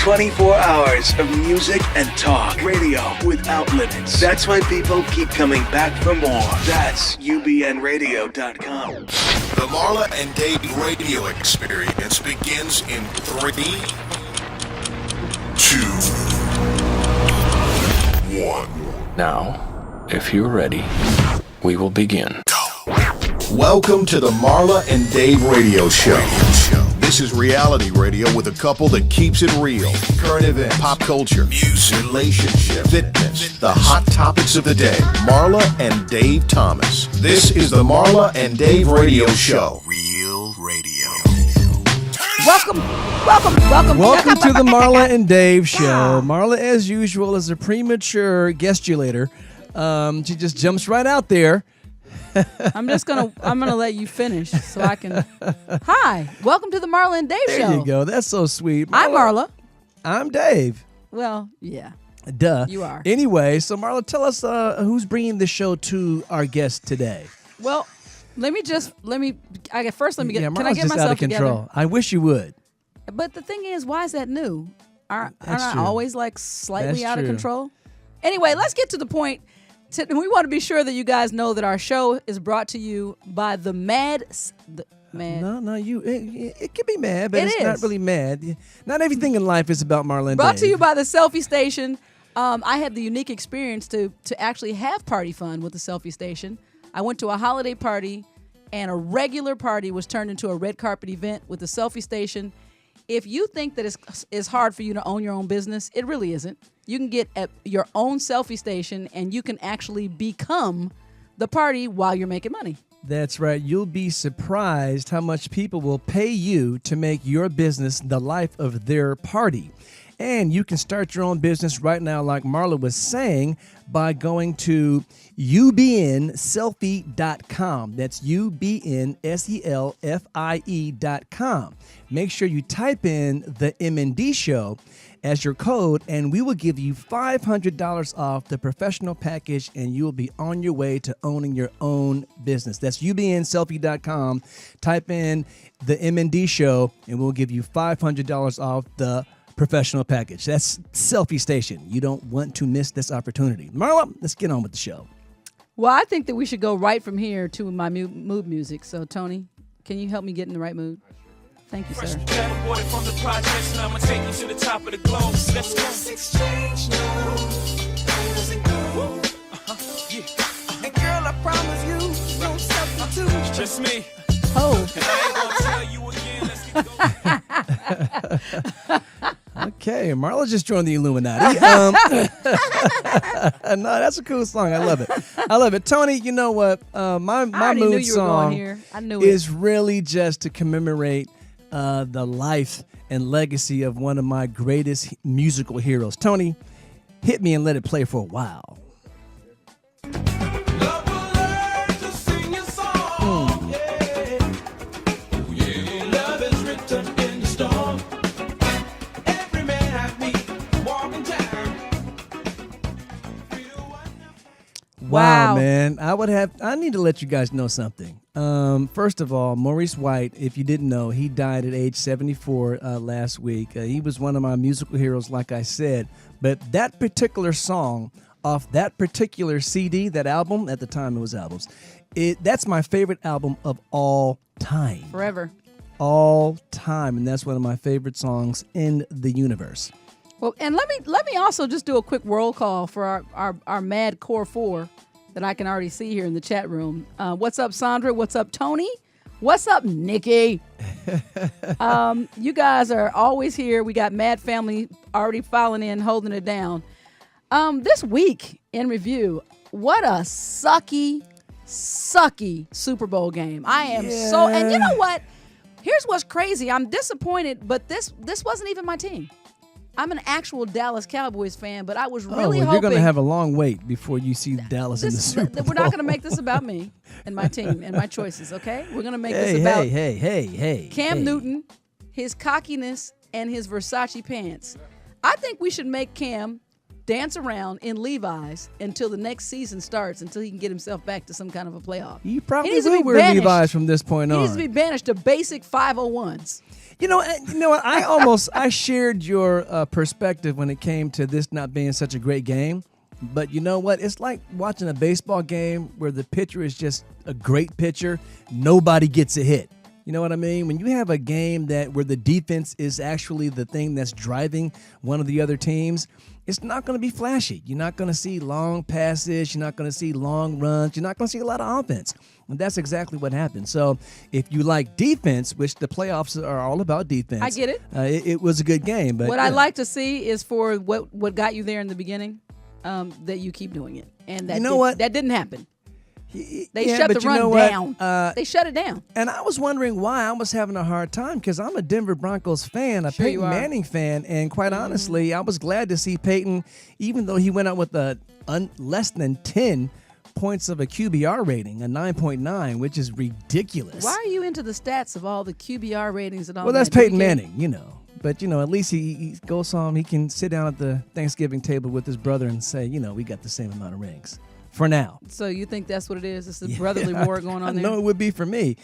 24 hours of music and talk. Radio without limits. That's why people keep coming back for more. That's UBNradio.com. The Marla and Dave radio experience begins in 3, 2, 1. Now, if you're ready, we will begin. Welcome to the Marla and Dave radio show. This is reality radio with a couple that keeps it real. Current events, pop culture, music, relationships, fitness, the hot topics of the day. Marla and Dave Thomas. This is the Marla and Dave radio show. Real radio. Welcome to the Marla and Dave show. Marla, as usual, is a premature guestulator. She just jumps right out there. I'm gonna let you finish so I can. Hi, welcome to the Marla and Dave show. There you go. That's so sweet. I'm Marla. I'm Dave. Well, yeah. Duh. You are. Anyway, so Marla, tell us who's bringing the show to our guest today. Well, let me get. Marla's can I get just myself out of control. together? I wish you would. But the thing is, why is that new? Aren't That's I true. always like slightly That's out of true. control? Anyway, let's get to the point. We want to be sure that you guys know that our show is brought to you by the MaD. No, it can be mad, but it's not is. really mad. Not everything in life is about Marla and Brought Dave. to you by the Selfie Station. I had the unique experience to actually have party fun with the Selfie Station. I went to a holiday party, and a regular party was turned into a red carpet event with the Selfie Station. If you think that it's hard for you to own your own business, it really isn't. You can get at your own selfie station, and you can actually become the party while you're making money. That's right. You'll be surprised how much people will pay you to make your business the life of their party. And you can start your own business right now, like Marla was saying, by going to ubnselfie.com. That's ubnselfie.com. Make sure you type in the MND show as your code, and we will give you $500 off the professional package, and you will be on your way to owning your own business. That's ubnselfie.com. Type in the MND show, and we'll give you $500 off the professional package. That's Selfie Station. You don't want to miss this opportunity. Marla, let's get on with the show. Well, I think that we should go right from here to my mood music. So, Tony, can you help me get in the right mood? Thank you, sir. Boy from the projects, and I'ma take you to the top of the globe. Let's go. Exchange now. And girl, I promise you, no substitute. Just me. Oh. And I ain't gonna tell you again. Let's get going. Okay, Marla just joined the Illuminati. No, that's a cool song. I love it. Tony, you know what? My mood song is really just to commemorate the life and legacy of one of my greatest musical heroes. Tony, hit me and let it play for a while. Wow, man. I need to let you guys know something. First of all, Maurice White, if you didn't know, he died at age 74 last week. He was one of my musical heroes, like I said. But that particular song off that particular CD, that album, at the time it was albums, that's my favorite album of all time. Forever. All time. And that's one of my favorite songs in the universe. Well, and let me also just do a quick roll call for our MaD Core 4 that I can already see here in the chat room. What's up, Sandra? What's up, Tony? What's up, Nikki? You guys are always here. We got MaD family already filing in, holding it down. This week in review, what a sucky Super Bowl game. I am so, and you know what? Here's what's crazy. I'm disappointed, but this wasn't even my team. I'm an actual Dallas Cowboys fan, but I was really hoping... You're going to have a long wait before you see Dallas in the Super Bowl. We're not going to make this about me and my team and my choices, okay? We're going to make this about Cam Newton, his cockiness, and his Versace pants. I think we should make Cam dance around in Levi's until the next season starts, until he can get himself back to some kind of a playoff. You probably will wear Levi's from this point on. He needs to be banished to basic 501s. You know what? I shared your perspective when it came to this not being such a great game. But you know what? It's like watching a baseball game where the pitcher is just a great pitcher. Nobody gets a hit. You know what I mean? When you have a game where the defense is actually the thing that's driving one of the other teams, it's not going to be flashy. You're not going to see long passes. You're not going to see long runs. You're not going to see a lot of offense. And that's exactly what happened. So if you like defense, which the playoffs are all about defense. I get it. It was a good game. But what I like to see is for what got you there in the beginning, that you keep doing it. And that that didn't happen. They shut the run down. They shut it down. And I was wondering why I was having a hard time because I'm a Denver Broncos fan, a Peyton Manning fan, and quite honestly, I was glad to see Peyton, even though he went out with less than 10 points of a QBR rating, a 9.9, which is ridiculous. Why are you into the stats of all the QBR ratings and all that? Well, that's Peyton Manning, But, at least he goes home. He can sit down at the Thanksgiving table with his brother and say, we got the same amount of rings. For now. So you think that's what it is? It's a brotherly war going on there? No, it would be for me.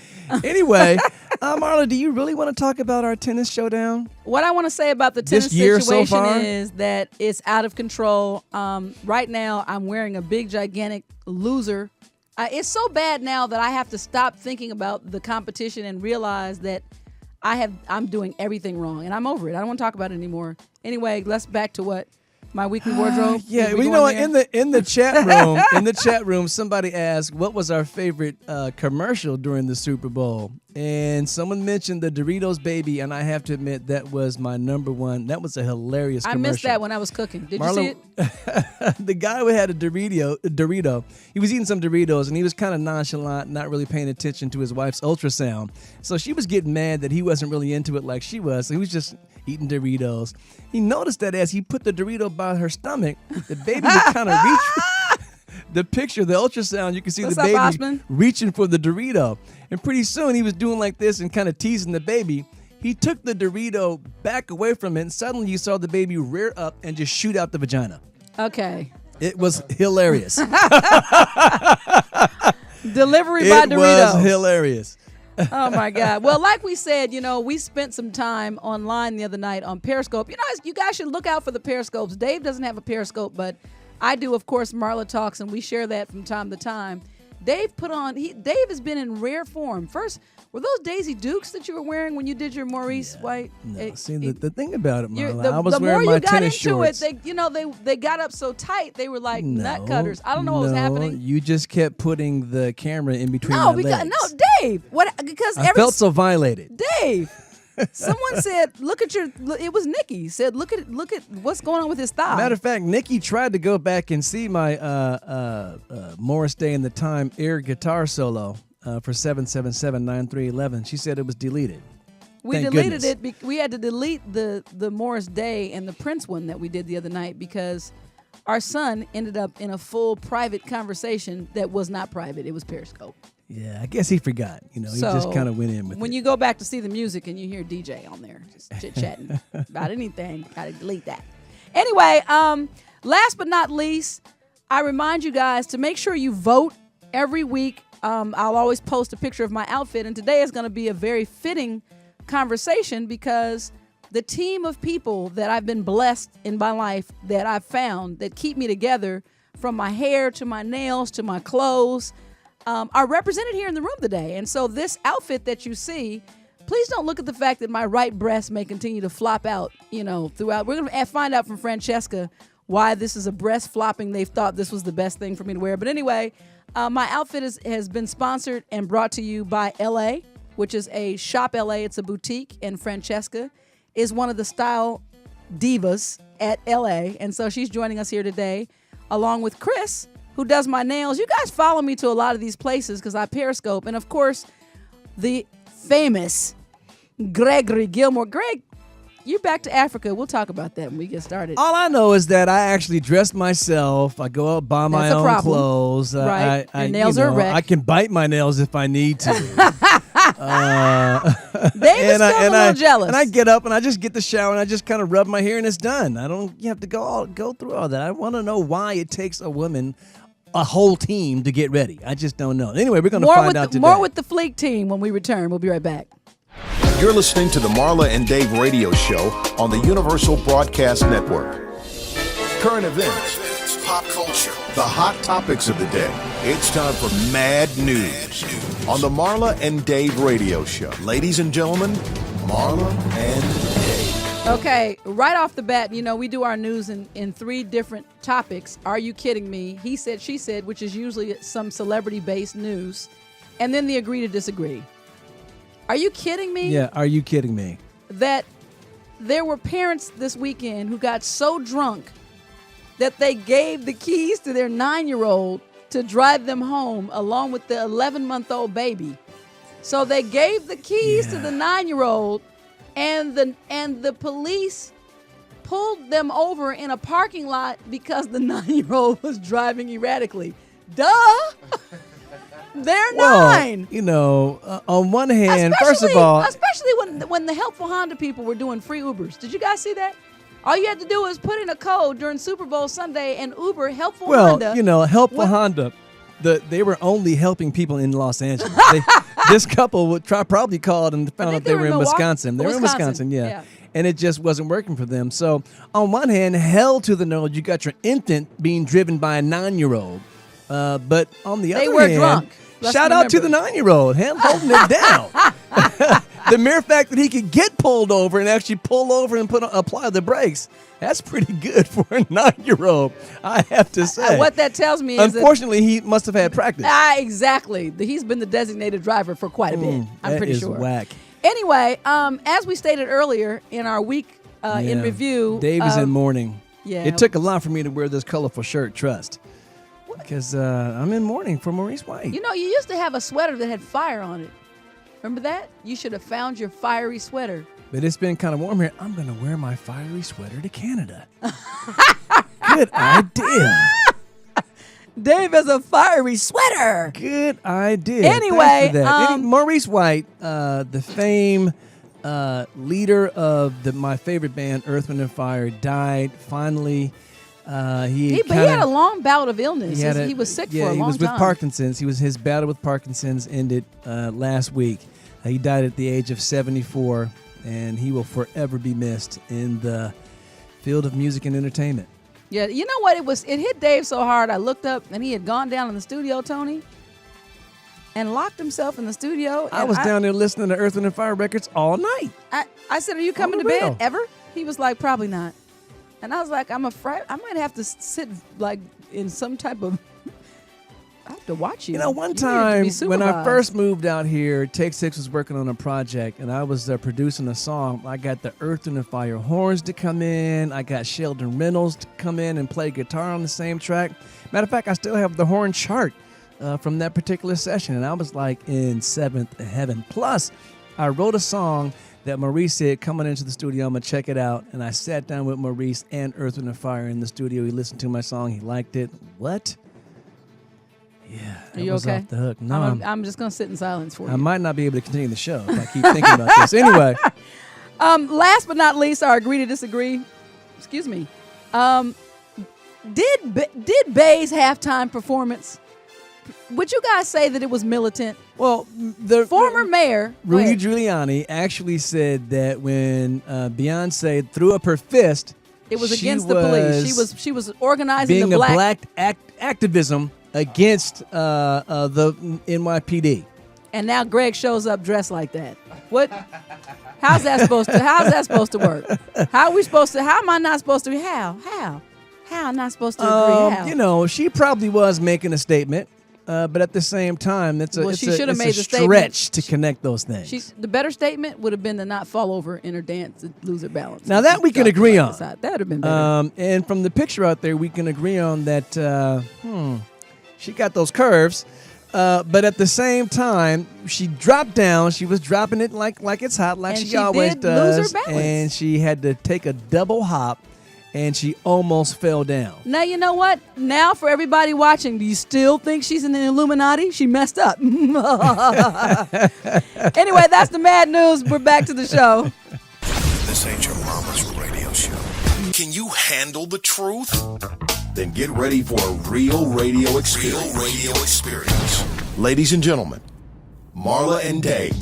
Anyway, Marla, do you really want to talk about our tennis showdown? What I want to say about the tennis situation is that it's out of control. Right now, I'm wearing a big, gigantic loser. It's so bad now that I have to stop thinking about the competition and realize that I'm doing everything wrong. And I'm over it. I don't want to talk about it anymore. Anyway, let's back to what? My weekly wardrobe. Yeah, well, you know what? In the chat room, somebody asked what was our favorite commercial during the Super Bowl, and someone mentioned the Doritos Baby, and I have to admit that was my number one. That was a hilarious commercial. I missed that when I was cooking. Did you see it? The guy who had a Dorito, he was eating some Doritos, and he was kind of nonchalant, not really paying attention to his wife's ultrasound. So she was getting mad that he wasn't really into it like she was. So he was just eating Doritos. He noticed that as he put the Dorito by her stomach, the baby would kind of reach. The picture, the ultrasound, you can see the baby reaching for the Dorito. And pretty soon he was doing like this and kind of teasing the baby. He took the Dorito back away from it, and suddenly you saw the baby rear up and just shoot out the vagina. Okay. It was hilarious. Delivery by Dorito. It was hilarious. Oh, my God. Well, like we said, we spent some time online the other night on Periscope. You guys should look out for the Periscopes. Dave doesn't have a Periscope, but I do, of course, Marla Talks, and we share that from time to time. Dave has been in rare form. First, were those Daisy Dukes that you were wearing when you did your Maurice White? No, the thing about it, Marla, I was wearing my tennis shorts. They got up so tight, they were like nut cutters. I don't know what was happening. You just kept putting the camera in between my legs. Dave. I felt so violated. Dave. Someone said, it was Nikki said, look at what's going on with his thigh. Matter of fact, Nikki tried to go back and see my Morris Day in the Time air guitar solo for 777-9311. She said it was deleted. We deleted it. We had to delete the Morris Day and the Prince one that we did the other night because our son ended up in a full private conversation that was not private. It was Periscope. Yeah, I guess he forgot. He just kind of went in with it. When you go back to see the music and you hear DJ on there, just chit-chatting about anything, gotta delete that. Anyway, last but not least, I remind you guys to make sure you vote every week. I'll always post a picture of my outfit, and today is going to be a very fitting conversation because the team of people that I've been blessed in my life that I've found that keep me together, from my hair to my nails to my clothes, are represented here in the room today. And so this outfit that you see, please don't look at the fact that my right breast may continue to flop out, throughout. We're going to find out from Francesca why this is a breast flopping. They've thought this was the best thing for me to wear. But anyway, my outfit has been sponsored and brought to you by LA, which is a Shop LA. It's a boutique, and Francesca is one of the style divas at LA. And so she's joining us here today, along with Chris, who does my nails. You guys follow me to a lot of these places because I Periscope. And, of course, the famous Gregory Gilmore. Greg, you're back to Africa. We'll talk about that when we get started. All I know is that I actually dress myself. I go out, buy my own clothes. Right. Your nails are wrecked. I can bite my nails if I need to. Dave is still a little jealous. And I get up and I just get the shower and I just kind of rub my hair and it's done. You have to go through all that. I want to know why it takes a woman a whole team to get ready. I just don't know. Anyway, we're going to find out today. More with the Fleek team when we return. We'll be right back. You're listening to the Marla and Dave radio show on the Universal Broadcast Network. Current events, pop culture, the hot topics of the day. It's time for MaD News on the Marla and Dave radio show. Ladies and gentlemen, Marla and Dave. Okay, right off the bat, we do our news in three different topics. Are you kidding me? He said, she said, which is usually some celebrity-based news. And then the agree to disagree. Are you kidding me? Yeah, are you kidding me? That there were parents this weekend who got so drunk that they gave the keys to their 9-year-old to drive them home along with the 11-month-old baby. So they gave the keys to the 9-year-old, and the police pulled them over in a parking lot because the 9-year-old was driving erratically. Duh! They're 9. On one hand, first of all, especially when the Helpful Honda people were doing free Ubers. Did you guys see that? All you had to do was put in a code during Super Bowl Sunday and Uber Helpful Honda. Helpful Honda, they were only helping people in Los Angeles. This couple probably called and found out they were in Wisconsin. They were in Wisconsin, yeah. And it just wasn't working for them. So on one hand, hell to the no, you got your infant being driven by a 9-year-old. But on the other hand, were drunk. Shout out to the 9-year-old, him holding it down. The mere fact that he could get pulled over and actually pull over and apply the brakes, that's pretty good for a 9-year-old, I have to say. What that tells me is unfortunately, he must have had practice. Exactly. He's been the designated driver for quite a bit, I'm pretty sure. That is whack. Anyway, as we stated earlier in our week in review. Dave is in mourning. Yeah. It took a lot for me to wear this colorful shirt, trust. Because I'm in mourning for Maurice White. You used to have a sweater that had fire on it. Remember that? You should have found your fiery sweater. But it's been kind of warm here. I'm going to wear my fiery sweater to Canada. Good idea. Dave has a fiery sweater. Good idea. Anyway, Maurice White, the famed leader of my favorite band, Earth, Wind & Fire, died finally. He had a long bout of illness. He was sick for a long time. Yeah, he was with Parkinson's. His battle with Parkinson's ended last week. He died at the age of 74, and he will forever be missed in the field of music and entertainment. Yeah, you know what? It hit Dave so hard, I looked up, and he had gone down in the studio, Tony, and locked himself in the studio. I was down there listening to Earth, Wind & Fire records all night. I said, are you coming to bed ever? He was like, probably not. And I was like, I'm afraid I might have to sit like in some type of. I have to watch you. One time when I first moved out here, Take 6 was working on a project, and I was producing a song. I got the Earth and Fire horns to come in. I got Sheldon Reynolds to come in and play guitar on the same track. Matter of fact, I still have the horn chart from that particular session, and I was like in seventh heaven. Plus, I wrote a song that Maurice said, coming into the studio, I'm going to check it out. And I sat down with Maurice and Earth, Wind & Fire in the studio. He listened to my song. He liked it. What? Yeah. Are you okay? Off the hook. No, I'm just going to sit in silence for you. I might not be able to continue the show if I keep thinking about this. Anyway. Last but not least, our agree to disagree. Excuse me. Did Bay's halftime performance, would you guys say that it was militant? Well, the former mayor Rudy Giuliani actually said that when Beyonce threw up her fist, it was against the police. She was organizing the black activism against the NYPD. And now Greg shows up dressed like that. What? How's that supposed to work? How am I not supposed to? How am I not supposed to agree? How? She probably was making a statement. But at the same time, it's a stretch to connect those things. The better statement would have been to not fall over in her dance and lose her balance. Now that we can agree on. That would have been better. And from the picture out there, we can agree on that she got those curves. But at the same time, she dropped down. She was dropping it like it's hot, like she always does. Lose her balance. And she had to take a double hop. And she almost fell down. Now, you know what? Now, for everybody watching, do you still think she's in the Illuminati? She messed up. Anyway, that's the MaD News. We're back to the show. This ain't your mama's radio show. Can you handle the truth? Then get ready for a real radio experience. Ladies and gentlemen, Marla and Dave.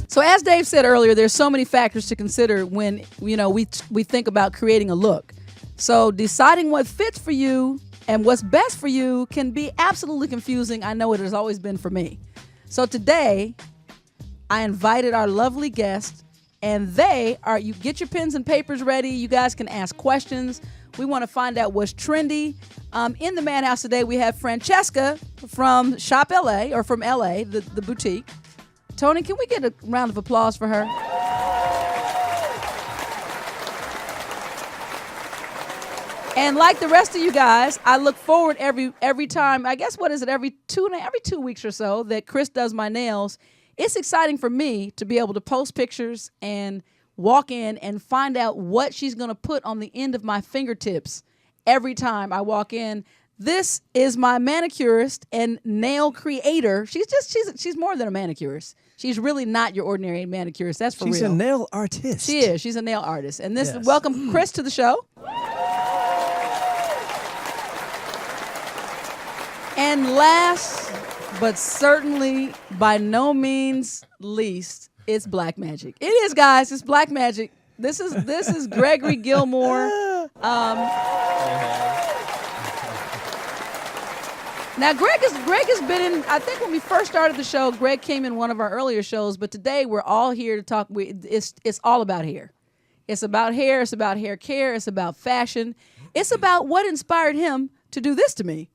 So as Dave said earlier, there's so many factors to consider when we think about creating a look. So deciding what fits for you and what's best for you can be absolutely confusing. I know it has always been for me. So today, I invited our lovely guest, and you get your pens and papers ready. You guys can ask questions. We want to find out what's trendy. In the Madhouse today, we have Francesca from Shop LA, or from LA, the boutique. Tony, can we get a round of applause for her? And like the rest of you guys, I look forward every time. I guess every 2 weeks or so that Chris does my nails. It's exciting for me to be able to post pictures and walk in and find out what she's going to put on the end of my fingertips every time I walk in. This is my manicurist and nail creator. She's more than a manicurist. She's really not your ordinary manicurist. That's for real. She's a nail artist. She is. She's a nail artist. And welcome Chris to the show. And last, but certainly by no means least, it's Black Magic. It is, guys. It's Black Magic. This is Gregory Gilmore. Now, Greg has been in, I think when we first started the show, Greg came in one of our earlier shows, but today we're all here to talk. It's all about hair. It's about hair. It's about hair care. It's about fashion. It's about what inspired him to do this to me.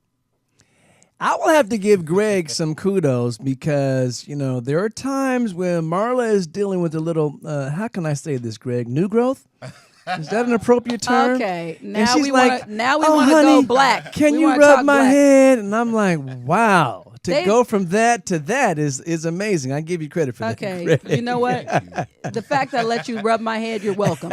I will have to give Greg some kudos because, there are times when Marla is dealing with a little, how can I say this, Greg? New growth? Is that an appropriate term? Okay. Now we like, want to go black. Can you rub my head? And I'm like, wow. To go from that to that is amazing. I give you credit for that. Okay. You know what? The fact that I let you rub my head, you're welcome.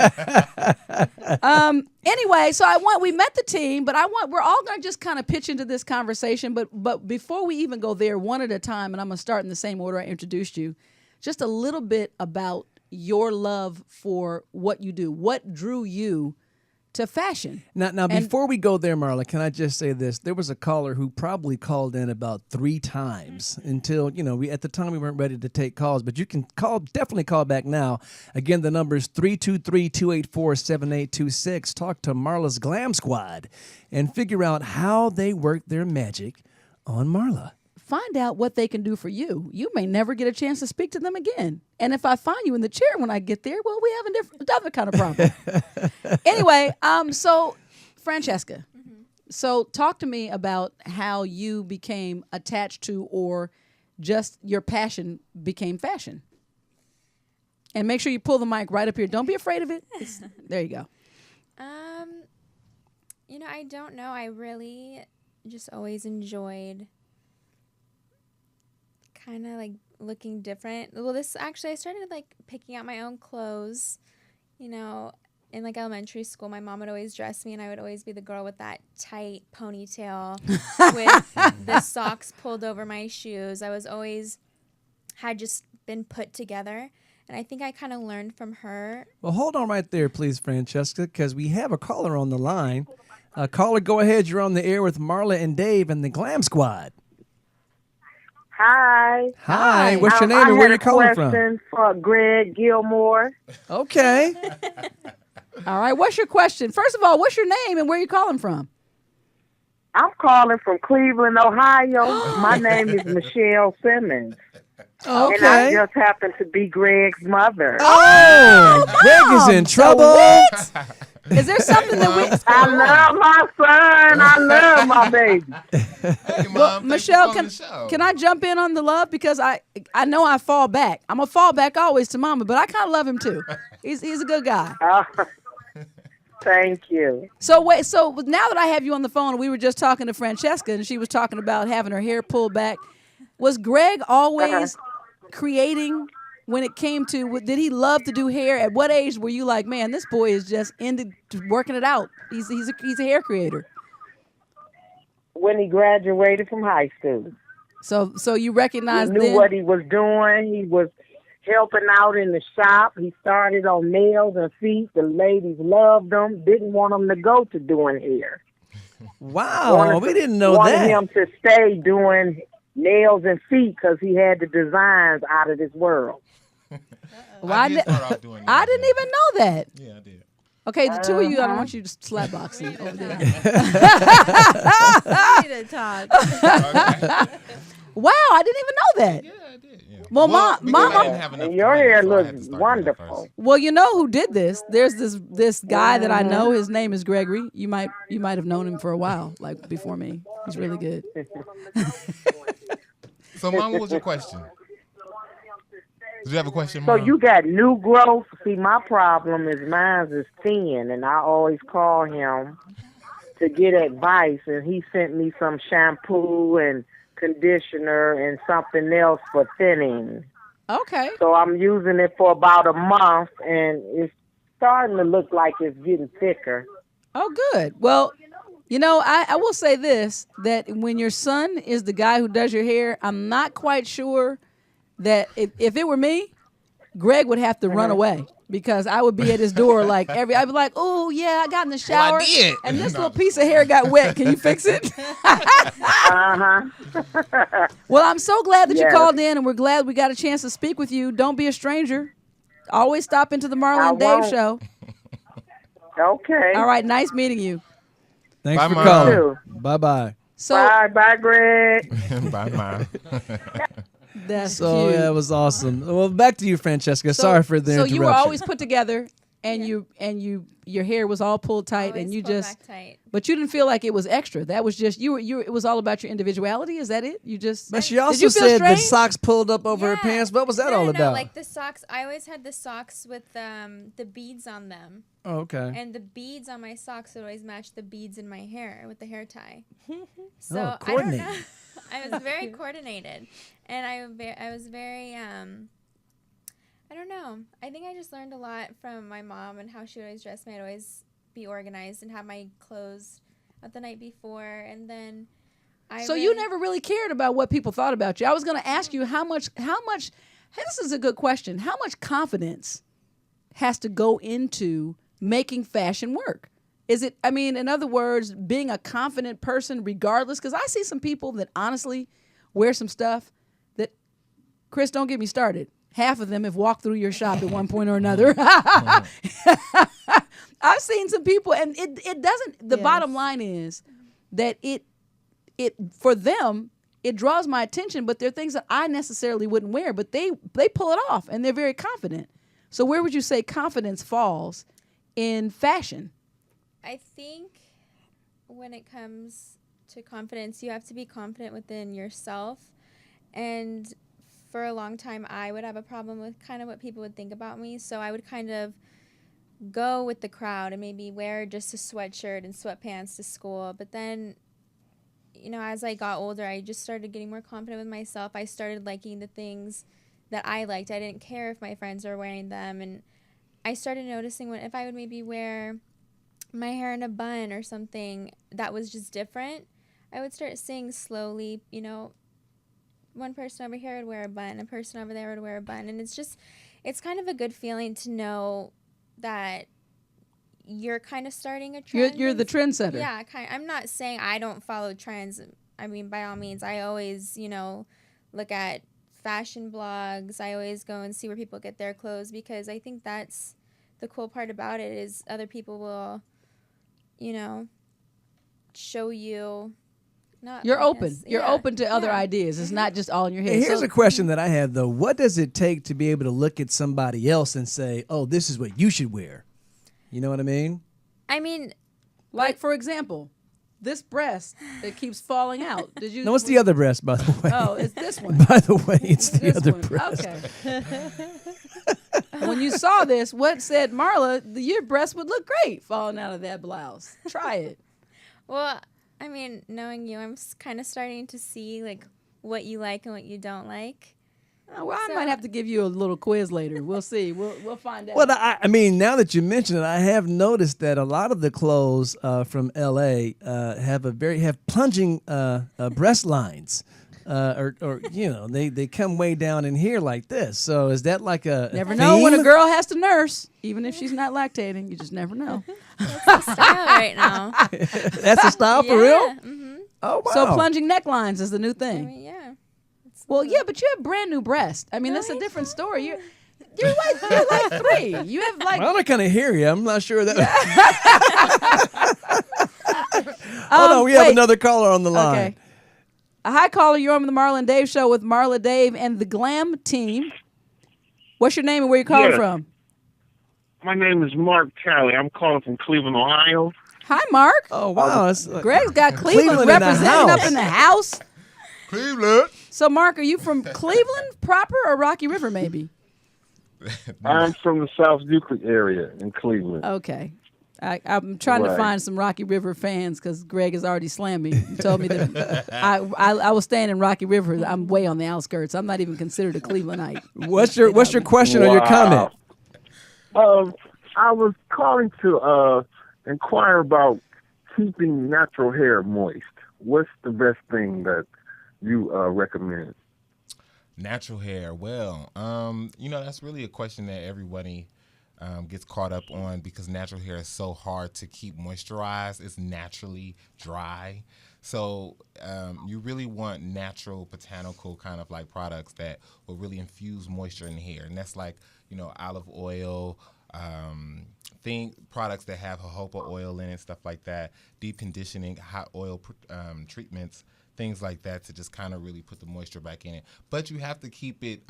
Anyway, so we met the team, but we're all going to just kind of pitch into this conversation. But before we even go there, one at a time, and I'm going to start in the same order I introduced you, just a little bit about your love for what you do. What drew you to fashion? Now, before we go there, Marla, can I just say this? There was a caller who probably called in about 3 times until, at the time we weren't ready to take calls, but you can definitely call back now. Again, the number is 323-284-7826. Talk to Marla's Glam Squad and figure out how they work their magic on Marla. Find out what they can do for you. You may never get a chance to speak to them again. And if I find you in the chair when I get there, well, we have another kind of problem. Anyway, so Francesca, so talk to me about how you became attached to, or just your passion became fashion. And make sure you pull the mic right up here. Don't be afraid of it. There you go. I don't know. I really just always enjoyed kind of like looking different. Well, I started like picking out my own clothes, in like elementary school. My mom would always dress me and I would always be the girl with that tight ponytail with the socks pulled over my shoes. I was always had just been put together. And I think I kind of learned from her. Well, hold on right there, please, Francesca, because we have a caller on the line. Caller, go ahead. You're on the air with Marla and Dave and the Glam Squad. Hi. What's your name and where are you calling from? I had a question for Greg Gilmore. Okay. All right. What's your question? First of all, what's your name and where are you calling from? I'm calling from Cleveland, Ohio. My name is Michelle Simmons. Okay. And I just happen to be Greg's mother. Oh, Greg is in trouble. Is there something that we... I love my son. I love my baby. Hey, Mom, Michelle, can I jump in on the love? Because I know I fall back. I'm going to fall back always to Mama, but I kind of love him too. He's a good guy. Thank you. So now that I have you on the phone, we were just talking to Francesca, and she was talking about having her hair pulled back. Was Greg always creating... When it came to, did he love to do hair? At what age were you like, man, this boy is just into working it out? He's a hair creator. When he graduated from high school. So you recognized he knew what he was doing. He was helping out in the shop. He started on nails and feet. The ladies loved him. Didn't want him to go to doing hair. Wow, we didn't know that. Wanted him to stay doing nails and feet because he had the designs out of this world. Well, I did start off doing that. I didn't even know that. Yeah, I did. Okay, the two of you, I don't want you to slapboxing over there. You need to talk. Wow, I didn't even know that. Yeah, I did. Yeah. Well, because I didn't Mama. have enough Your time, hair so I had to looks start doing it wonderful. first. Well, you know who did this? There's this guy that I know. His name is Gregory. You might have known him for a while, like before me. He's really good. So, Mom, what was your question? Did you have a question, So Mom? you got new growth. See, my problem is mine is thin, and I always call him to get advice, and he sent me some shampoo and conditioner and something else for thinning. Okay. So I'm using it for about a month, and it's starting to look like it's getting thicker. Oh, good. Well, you know, I will say this, that when your son is the guy who does your hair, I'm not quite sure that if it were me, Greg would have to run away because I would be at his door I'd be like, oh, yeah, I got in the shower. Well, I did. And this little piece of hair got wet. Can you fix it? Well, I'm so glad that you called in, and we're glad we got a chance to speak with you. Don't be a stranger. Always stop into the Marla and Dave show. Okay. All right. Nice meeting you. Thanks Bye, for Mom. calling. Bye-bye. So Bye, Greg. Bye, Mom. that's So cute. yeah, it was awesome. Well, back to you, Francesca. Sorry for the interruption. So you were always put together, and your hair was all pulled tight, Always and you pulled just. back tight. But you didn't feel like it was extra. That was just you. It was all about your individuality. Is that it? You just. But she Did also you feel said the strange? socks pulled up over her Yeah. pants. What was that all No, about? like the socks. I always had the socks with the beads on them. Oh, okay. And the beads on my socks would always match the beads in my hair with the hair tie. So I don't coordinated. know. I was very coordinated, and I was very I don't know. I think I just learned a lot from my mom and how she would always dress me. I'd always be organized and have my clothes out the night before, and then You never really cared about what people thought about you. I was going to ask you how much. This is a good question. How much confidence has to go into making fashion work? Is it, in other words, being a confident person regardless? Because I see some people that honestly wear some stuff that, Chris, don't get me started. Half of them have walked through your shop at one point or another. I've seen some people, and it doesn't, the bottom line is that it for them, it draws my attention, but there are things that I necessarily wouldn't wear, but they pull it off, and they're very confident. So where would you say confidence falls in fashion? I think when it comes to confidence, you have to be confident within yourself. And for a long time, I would have a problem with kind of what people would think about me. So I would kind of go with the crowd and maybe wear just a sweatshirt and sweatpants to school. But then, as I got older, I just started getting more confident with myself. I started liking the things that I liked. I didn't care if my friends were wearing them. And I started noticing if I would maybe wear my hair in a bun or something that was just different, I would start seeing slowly, one person over here would wear a bun, a person over there would wear a bun. And it's kind of a good feeling to know that you're kind of starting a trend. You're the trendsetter. Yeah, I'm not saying I don't follow trends. By all means, I always, look at fashion blogs. I always go and see where people get their clothes, because I think that's the cool part about it is other people will, show you. You're open. You're open to other ideas. It's not just all in your head. Hey, here's a question that I have, though. What does it take to be able to look at somebody else and say, oh, this is what you should wear? You know what I mean? Like, for example, this breast that keeps falling out. Did you? No, it's the other breast, by the way. Oh, it's this one. By the way, it's the This other one. breast. Okay. When you saw this, what said Marla? Your breast would look great falling out of that blouse. Try it. Well, knowing you, I'm kind of starting to see what you like and what you don't like. Well, I might have to give you a little quiz later. We'll see. We'll find out. Well, now that you mention it, I have noticed that a lot of the clothes from L.A. have plunging breast lines, or they come way down in here like this. So is that like a never know when a girl has to nurse, even if she's not lactating. You just never know. That's the style right now. That's the style for real? Mm-hmm. Oh wow! So plunging necklines is the new thing. Yeah. Well, yeah, but you have brand new breasts. That's a different story. You're like 3. You have like. Well, I kind of hear you. I'm not sure that. Hold on, we have another caller on the line. Okay. Hi, caller. You're on the Marla and Dave show with Marla, Dave, and the Glam team. What's your name and where you calling from? My name is Mark Talley. I'm calling from Cleveland, Ohio. Hi, Mark. Oh, wow. Greg's got Cleveland representing up in the house. Cleveland. So, Mark, are you from Cleveland proper or Rocky River, maybe? I'm from the South Euclid area in Cleveland. Okay. I'm trying to find some Rocky River fans because Greg has already slammed me. He told me that I was staying in Rocky River. I'm way on the outskirts. I'm not even considered a Clevelandite. What's your question or your comment? I was calling to inquire about keeping natural hair moist. What's the best thing that you recommend? Natural hair. Well, that's really a question that everybody gets caught up on because natural hair is so hard to keep moisturized. It's naturally dry. So you really want natural botanical kind of like products that will really infuse moisture in the hair. And that's like, olive oil, products that have jojoba oil in it, stuff like that, deep conditioning, hot oil treatments, things like that to just kind of really put the moisture back in it. But you have to keep it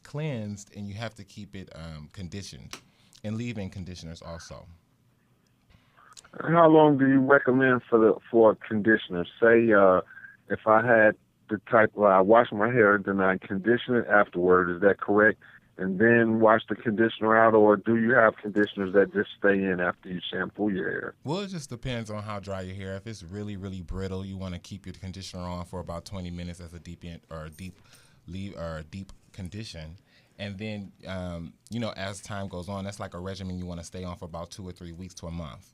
cleansed and you have to keep it conditioned and leave-in conditioners also. How long do you recommend for a conditioner? Say if I had the type where I wash my hair, then I condition it afterward. Is that correct? And then wash the conditioner out, or do you have conditioners that just stay in after you shampoo your hair? Well, it just depends on how dry your hair. If it's really, really brittle, you want to keep your conditioner on for about 20 minutes as a deep condition. And then, as time goes on, that's like a regimen you want to stay on for about 2 or 3 weeks to a month.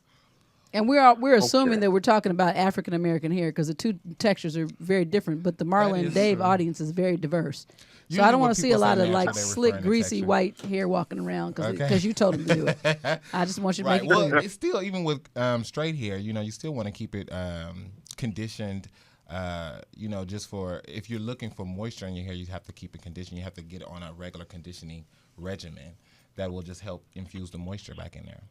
And we're assuming that we're talking about African American hair because the two textures are very different. But the Marla and Dave audience is very diverse. So I don't want to see a lot of like slick, greasy white hair walking around because you told them to do it. I just want you to make it clear. It's still, even with straight hair, you still want to keep it conditioned. Just for if you're looking for moisture in your hair, you have to keep it conditioned. You have to get it on a regular conditioning regimen that will just help infuse the moisture back in there.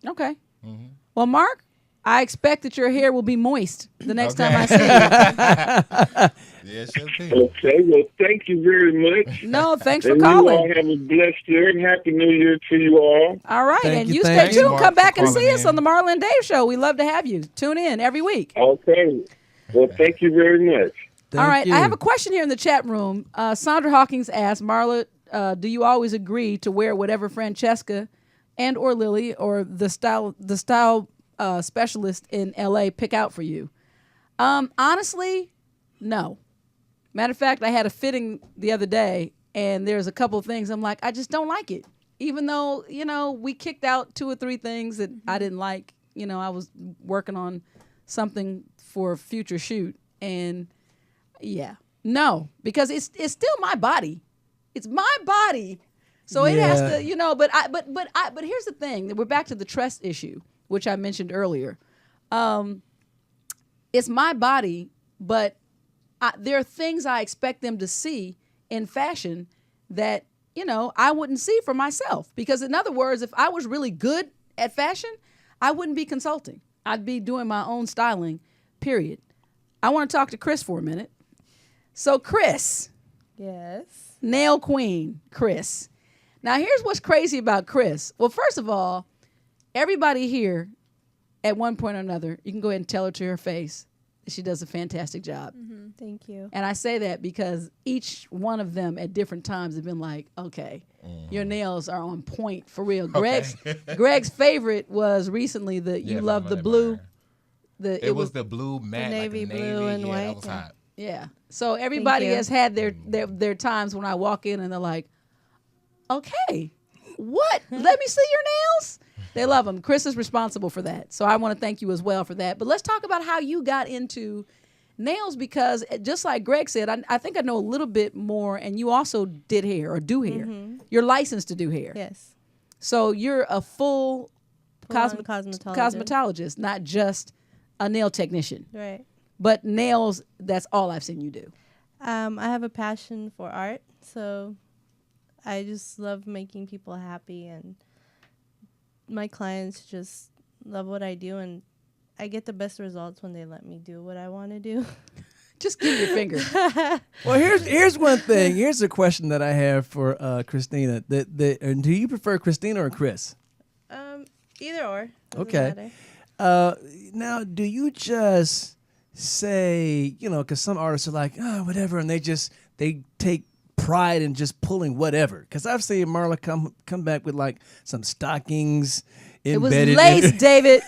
Okay. Mm-hmm. Well, Mark, I expect that your hair will be moist the next time I see you. Yeah, it should be. Okay, well, thank you very much. No, thanks for calling. You all have a blessed year and Happy New Year to you all. All right, and you stay tuned. Come back and see us on the Marla and Dave show. We love to have you. Tune in every week. Okay. Well, thank you very much. All right, I have a question here in the chat room. Sandra Hawkins asked, Marla, do you always agree to wear whatever Francesca and or Lily or the style specialist in LA pick out for you? Honestly, no. Matter of fact, I had a fitting the other day, and there's a couple of things I'm like, I just don't like it. Even though, we kicked out 2 or 3 things that I didn't like. I was working on something for a future shoot, and no, because it's still my body. It's my body. So it has to, but here's the thing. We're back to the trust issue, which I mentioned earlier. It's my body, but there are things I expect them to see in fashion that, I wouldn't see for myself. Because in other words, if I was really good at fashion, I wouldn't be consulting. I'd be doing my own styling, period. I want to talk to Chris for a minute. So Chris. Yes. Nail queen, Chris. Now, here's what's crazy about Chris. Well, first of all, everybody here, at one point or another, you can go ahead and tell her to her face that she does a fantastic job. Mm-hmm. Thank you. And I say that because each one of them at different times have been like, okay, your nails are on point for real. Greg's favorite was recently you love the blue. It was the blue matte, navy like blue and white. That was hot. Yeah. So everybody has had their times when I walk in and they're like, okay, what? Let me see your nails? They love them. Chris is responsible for that. So I want to thank you as well for that. But let's talk about how you got into nails, because just like Greg said, I think I know a little bit more, and you also did hair or do hair. Mm-hmm. You're licensed to do hair. Yes. So you're a full cosmetologist, not just a nail technician. Right. But nails, that's all I've seen you do. I have a passion for art, so I just love making people happy, and my clients just love what I do, and I get the best results when they let me do what I want to do. Just give your finger. Well, here's one thing. Here's a question that I have for Christina. Do you prefer Christina or Chris? Either or. Doesn't Okay. matter. Now, do you just say, because some artists are like, oh, whatever, and they take pride in just pulling whatever? Because I've seen Marla come back with like some stockings. It was embedded lace, David.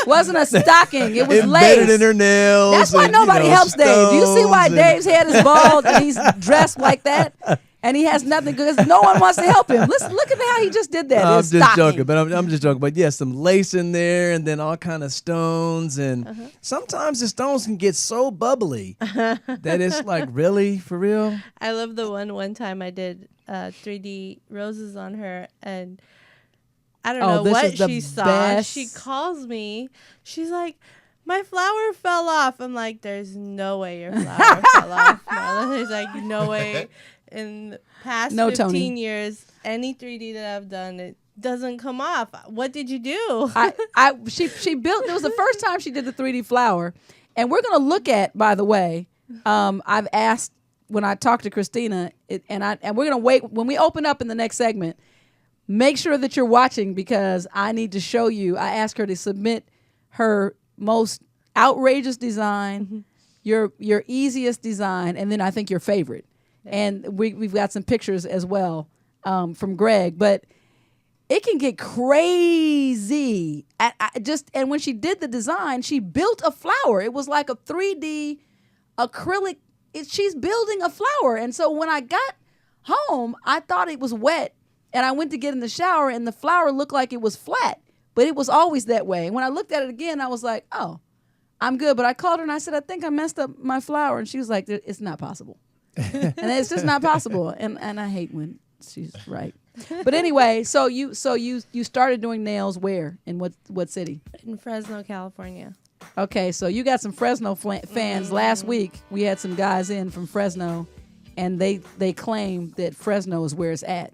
Wasn't a stocking. It was embedded lace. in her nails. That's why and, nobody helps Dave. Do you see why stones and- Dave's head is bald and he's dressed like that? And he has nothing because no one wants to help him. Listen, look at how he just did that. I'm It's just stocking. joking, but I'm just joking. But yeah, some lace in there, and then all kind of stones, and sometimes the stones can get so bubbly that it's like, really, for real. I love the one time I did 3D roses on her, and I don't know this what is the she saw. best. She calls me. She's like, my flower fell off. I'm like, there's no way your flower fell off, Marla. There's like no way. In the past 15 Tony. years, any 3D that I've done, it doesn't come off. What did you do? She built. It was the first time she did the 3D flower, and we're gonna look at. By the way, I've asked when I talked to Christina, and we're gonna wait when we open up in the next segment. Make sure that you're watching because I need to show you. I asked her to submit her most outrageous design, your easiest design, and then I think your favorite. And we've got some pictures as well from Greg, but it can get crazy. And when she did the design, she built a flower. It was like a 3D acrylic. She's building a flower. And so when I got home, I thought it was wet, and I went to get in the shower, and the flower looked like it was flat, but it was always that way. And when I looked at it again, I was like, oh, I'm good. But I called her and I said, I think I messed up my flower. And she was like, it's not possible. And it's just not possible, and I hate when she's right. But anyway, so you started doing nails where in what city? In Fresno, California. Okay, so you got some Fresno fans. Last week we had some guys in from Fresno, and they claim that Fresno is where it's at.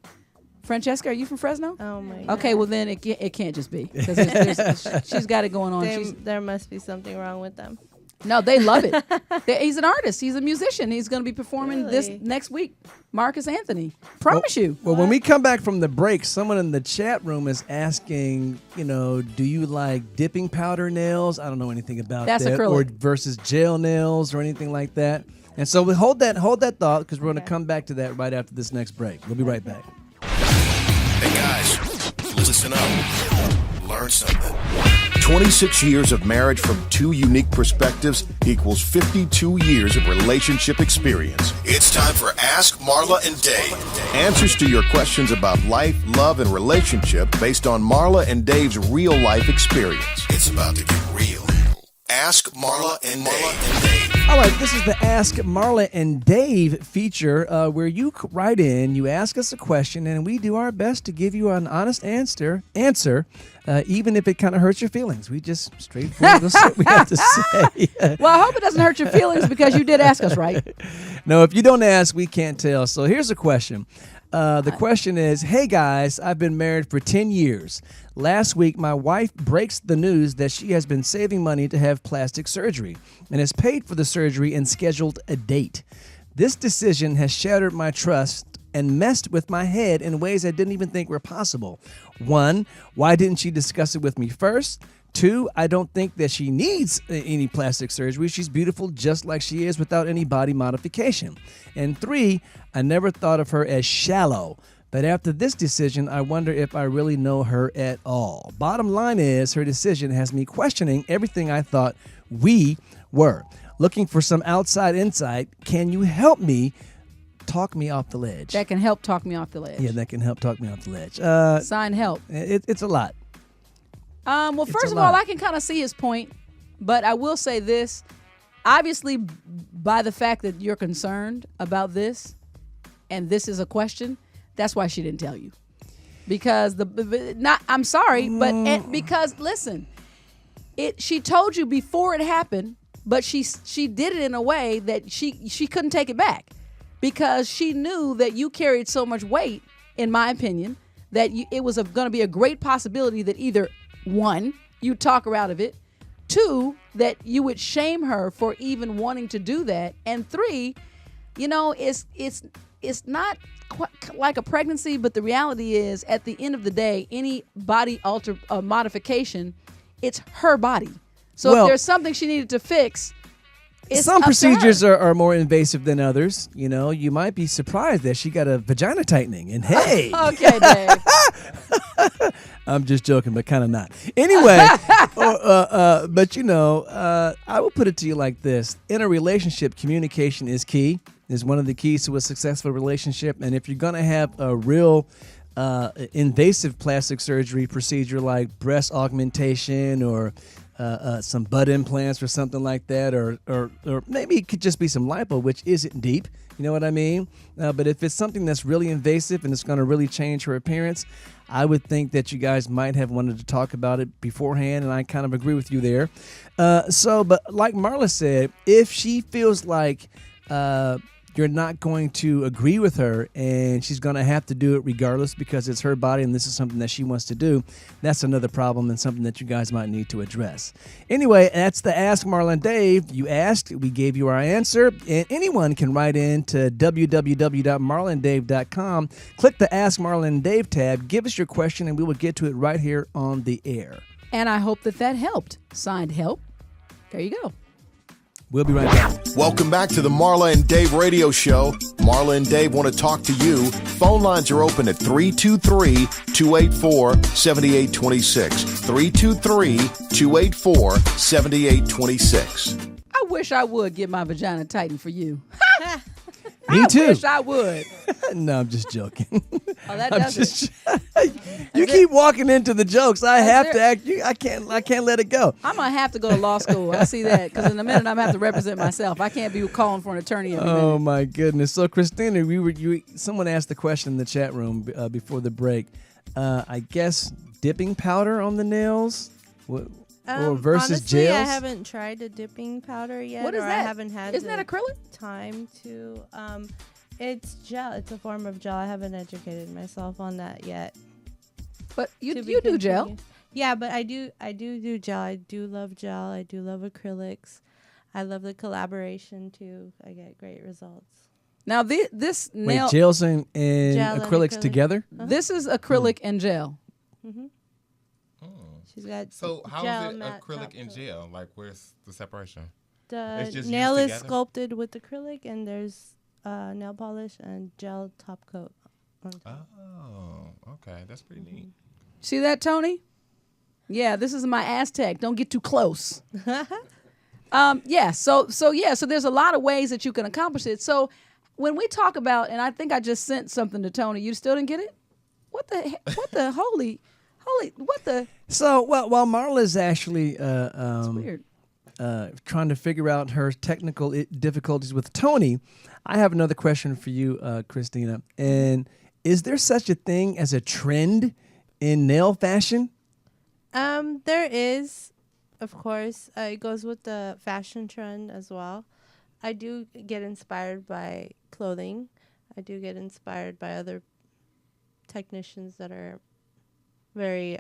Francesca, are you from Fresno? Oh my God. Okay, well then it can't just be because she's got it going on. There must be something wrong with them. No, they love it. He's an artist. He's a musician. He's going to be performing this next week. Marcus Anthony. Promise you. Well, when we come back from the break, someone in the chat room is asking, do you like dipping powder nails? I don't know anything about That's that. acrylic. Or versus gel nails or anything like that. And so we hold that thought because we're going to come back to that right after this next break. We'll be right back. Hey guys, listen up. Learn something. 26 years of marriage from two unique perspectives equals 52 years of relationship experience. It's time for Ask Marla and Dave. Answers to your questions about life, love, and relationship based on Marla and Dave's real life experience. It's about to get real. Ask Marla and Dave. All right, this is the Ask Marla and Dave feature where you write in, you ask us a question, and we do our best to give you an honest answer, even if it kind of hurts your feelings. We just straightforward what we have to say. Well, I hope it doesn't hurt your feelings because you did ask us, right? No, if you don't ask, we can't tell. So here's a question. The question is, hey guys, I've been married for 10 years. Last week, my wife breaks the news that she has been saving money to have plastic surgery and has paid for the surgery and scheduled a date. This decision has shattered my trust and messed with my head in ways I didn't even think were possible. 1, why didn't she discuss it with me first? 2, I don't think that she needs any plastic surgery. She's beautiful just like she is without any body modification. And 3, I never thought of her as shallow. But after this decision, I wonder if I really know her at all. Bottom line is, her decision has me questioning everything I thought we were. Looking for some outside insight. Can you help me talk me off the ledge? That can help talk me off the ledge. Yeah, that can help talk me off the ledge. Sign help. It's a lot. Well, first of all, I can kind of see his point, but I will say this. Obviously, by the fact that you're concerned about this, and this is a question, that's why she didn't tell you. Because I'm sorry, but because listen, she told you before it happened, but she did it in a way that she couldn't take it back. because she knew that you carried so much weight, in my opinion, that it was going to be a great possibility that either, one, you talk her out of it, two, that you would shame her for even wanting to do that, and three, it's not quite like a pregnancy, but the reality is, at the end of the day, any body modification, it's her body. So if there's something she needed to fix, it's some up to procedures her. are more invasive than others. You might be surprised that she got a vagina tightening. And hey, okay, Dave. I'm just joking, but kind of not. Anyway, but I will put it to you like this: in a relationship, communication is key. Is one of the keys to a successful relationship. And if you're gonna have a real invasive plastic surgery procedure like breast augmentation or some butt implants or something like that, or maybe it could just be some lipo, which isn't deep. You know what I mean? But if it's something that's really invasive and it's going to really change her appearance, I would think that you guys might have wanted to talk about it beforehand, and I kind of agree with you there. But like Marla said, if she feels like you're not going to agree with her and she's going to have to do it regardless because it's her body and this is something that she wants to do, that's another problem and something that you guys might need to address. Anyway, that's the Ask Marla and Dave. You asked, we gave you our answer, and anyone can write in to www.marlandave.com. Click the Ask Marla and Dave tab, give us your question, and we will get to it right here on the air. And I hope that helped. Signed, help. There you go. We'll be right back. Welcome back to the Marla and Dave radio show. Marla and Dave want to talk to you. Phone lines are open at 323-284-7826. 323-284-7826. I wish I would get my vagina tightened for you. Me too. I wish I would. No, I'm just joking. Oh, that does it. You keep walking into the jokes. I have to act. I can't let it go. I'm gonna have to go to law school. I see that because in a minute I'm gonna have to represent myself. I can't be calling for an attorney every minute. Oh my goodness. So Christina, someone asked the question in the chat room before the break. I guess dipping powder on the nails, or versus honestly, gels. I haven't tried a dipping powder yet. What is or that? I haven't had. Isn't that acrylic? Time to. It's gel. It's a form of gel. I haven't educated myself on that yet. But you do gel. Yeah, but I do gel. I do love gel. I do love acrylics. I love the collaboration too. I get great results. Now this nail. Wait, gels and Gel and acrylics acrylic. together? This is acrylic and gel. Mm-hmm. She's got So how gel is it matte acrylic top and coat. gel? Like, where's the separation? The It's just nail used is together? sculpted with acrylic, and there's nail polish and gel top coat on top. Oh, okay. That's pretty neat. See that, Tony? Yeah, this is my Aztec. Don't get too close. Yeah. So there's a lot of ways that you can accomplish it. So when we talk about, and I think I just sent something to Tony. You still didn't get it? What the holy, what the? So while Marla's actually It's weird. Trying to figure out her technical difficulties with Tony, I have another question for you, Christina. And is there such a thing as a trend in nail fashion? There is, of course. It goes with the fashion trend as well. I do get inspired by clothing. I do get inspired by other technicians that are very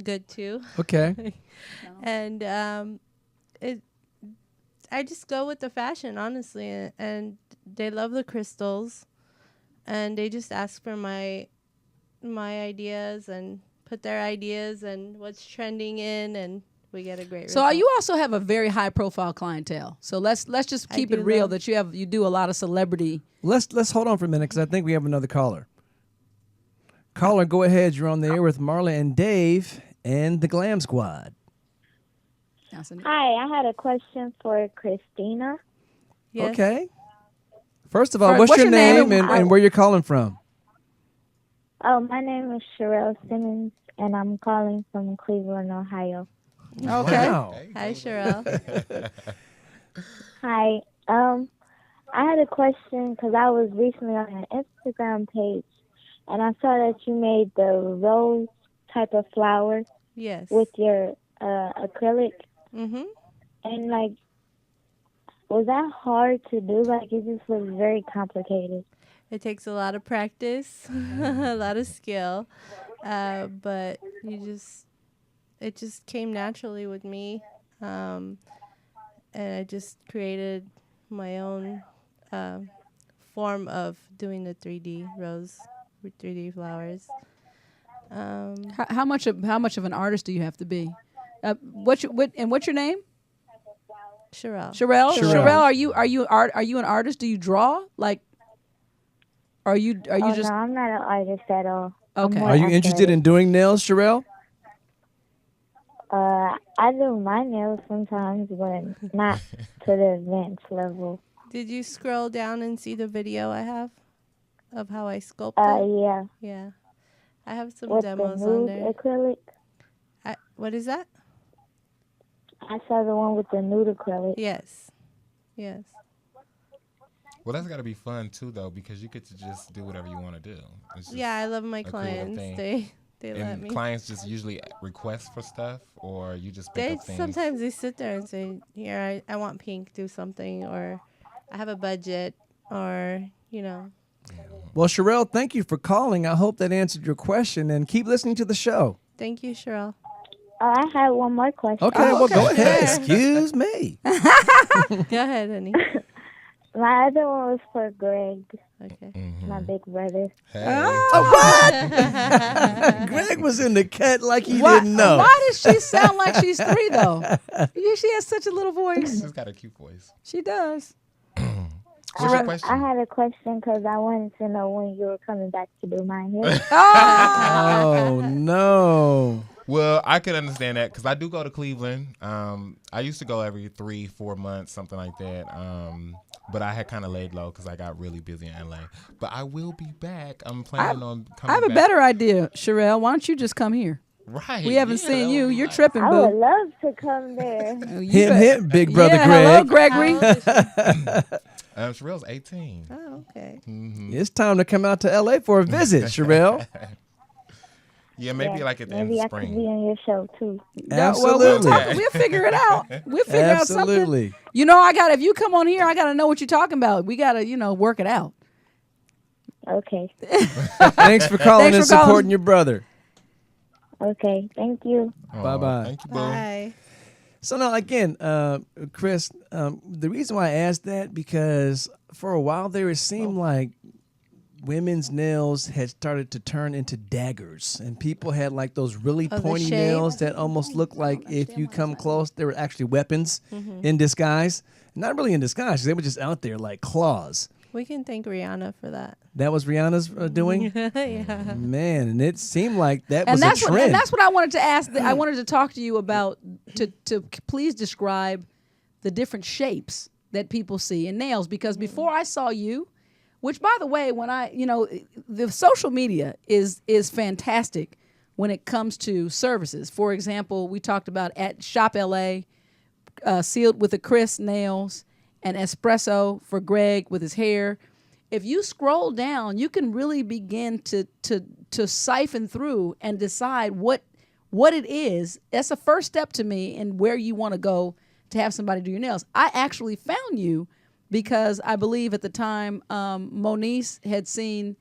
good too. Okay. And I just go with the fashion, honestly, and they love the crystals, and they just ask for my ideas and put their ideas and what's trending in, and we get a great So result. you also have a very high profile clientele. So let's just keep it do real love- that you do a lot of celebrity. Let's hold on for a minute because I think we have another caller. Caller, go ahead. You're on the air with Marla and Dave and the Glam Squad. Hi, I had a question for Christina. Yes. Okay. First of all, All right, what's your name name? and where you're calling from? Oh, my name is Sherelle Simmons, and I'm calling from Cleveland, Ohio. Okay. Wow. Hi, Cheryl. Hi. I had a question because I was recently on an Instagram page, and I saw that you made the rose type of flower Yes. with your acrylic. Mm-hmm. And, like, Was that hard to do? Like, it just was very complicated. It takes a lot of practice, a lot of skill, but it just came naturally with me, and I just created my own form of doing the 3D rose with 3D flowers. How much of an artist do you have to be? What's your name? Sherelle. Sherelle, are you an artist? Do you draw? Like, are you Oh, just? no, I'm not an artist at all. Okay. Are you interested in doing nails, Sherelle? I do my nails sometimes, but not to the advanced level. Did you scroll down and see the video I have of how I sculpted? Yeah. Yeah. I have some With demos the on nude there. acrylic? What is that? I saw the one with the nude acrylic. Yes. Yes. Well, that's got to be fun too, though, because you get to just do whatever you want to do. It's just Yeah, I love my a creative clients. thing. They and let me. clients just usually request for stuff, or you just They pick up things. sometimes they sit there and say, "Here, I want pink. Do something," or "I have a budget," or Well, Sherelle, thank you for calling. I hope that answered your question, and keep listening to the show. Thank you, Sherelle. I had one more question. Okay, well, go ahead. Excuse me. Go ahead, honey. My other one was for Greg. Okay. My big brother. Greg was in the cut like he didn't know. Why does she sound like she's 3 though? She has such a little voice. She's got a cute voice. She does. What's your question? I had a question because I wanted to know when you were coming back to do my hair. Oh, no. Well, I could understand that because I do go to Cleveland. I used to go every 3-4 months, something like that. But I had kind of laid low because I got really busy in LA. But I will be back. I'm planning on coming back. I have a better idea, Sherelle. Why don't you just come here? Right. We haven't seen you. You're tripping, I boo. would love to come there. Hit, big brother Greg. Hello, Gregory. Sherelle's 18. Oh, okay. It's time to come out to LA for a visit, Sherelle. Yeah, maybe like at the end of Maybe I spring. could be on your show too. Absolutely. We'll figure it out. We'll figure out something. Absolutely. If you come on here, I gotta know what you're talking about. We gotta, work it out. Okay. Thanks for calling and supporting your brother. Okay. Thank you. Bye-bye. Thank you, boo. Bye. So now again, Chris, the reason why I asked that because for a while there it seemed like women's nails had started to turn into daggers, and people had like those really pointy nails that almost looked like if you come close, they were actually weapons in disguise. Not really in disguise; they were just out there like claws. We can thank Rihanna for that. That was Rihanna's doing. Yeah. Man, and it seemed like that was a And trend. that's what I wanted to ask. I wanted to talk to you about to please describe the different shapes that people see in nails, because before I saw you, which by the way, when the social media is fantastic when it comes to services. For example, we talked about at Shop LA, Sealed with the Chris nails, and Espresso for Greg with his hair. If you scroll down, you can really begin to siphon through and decide what it is. That's the first step to me in where you want to go to have somebody do your nails. I actually found you because I believe at the time Moniece had seen,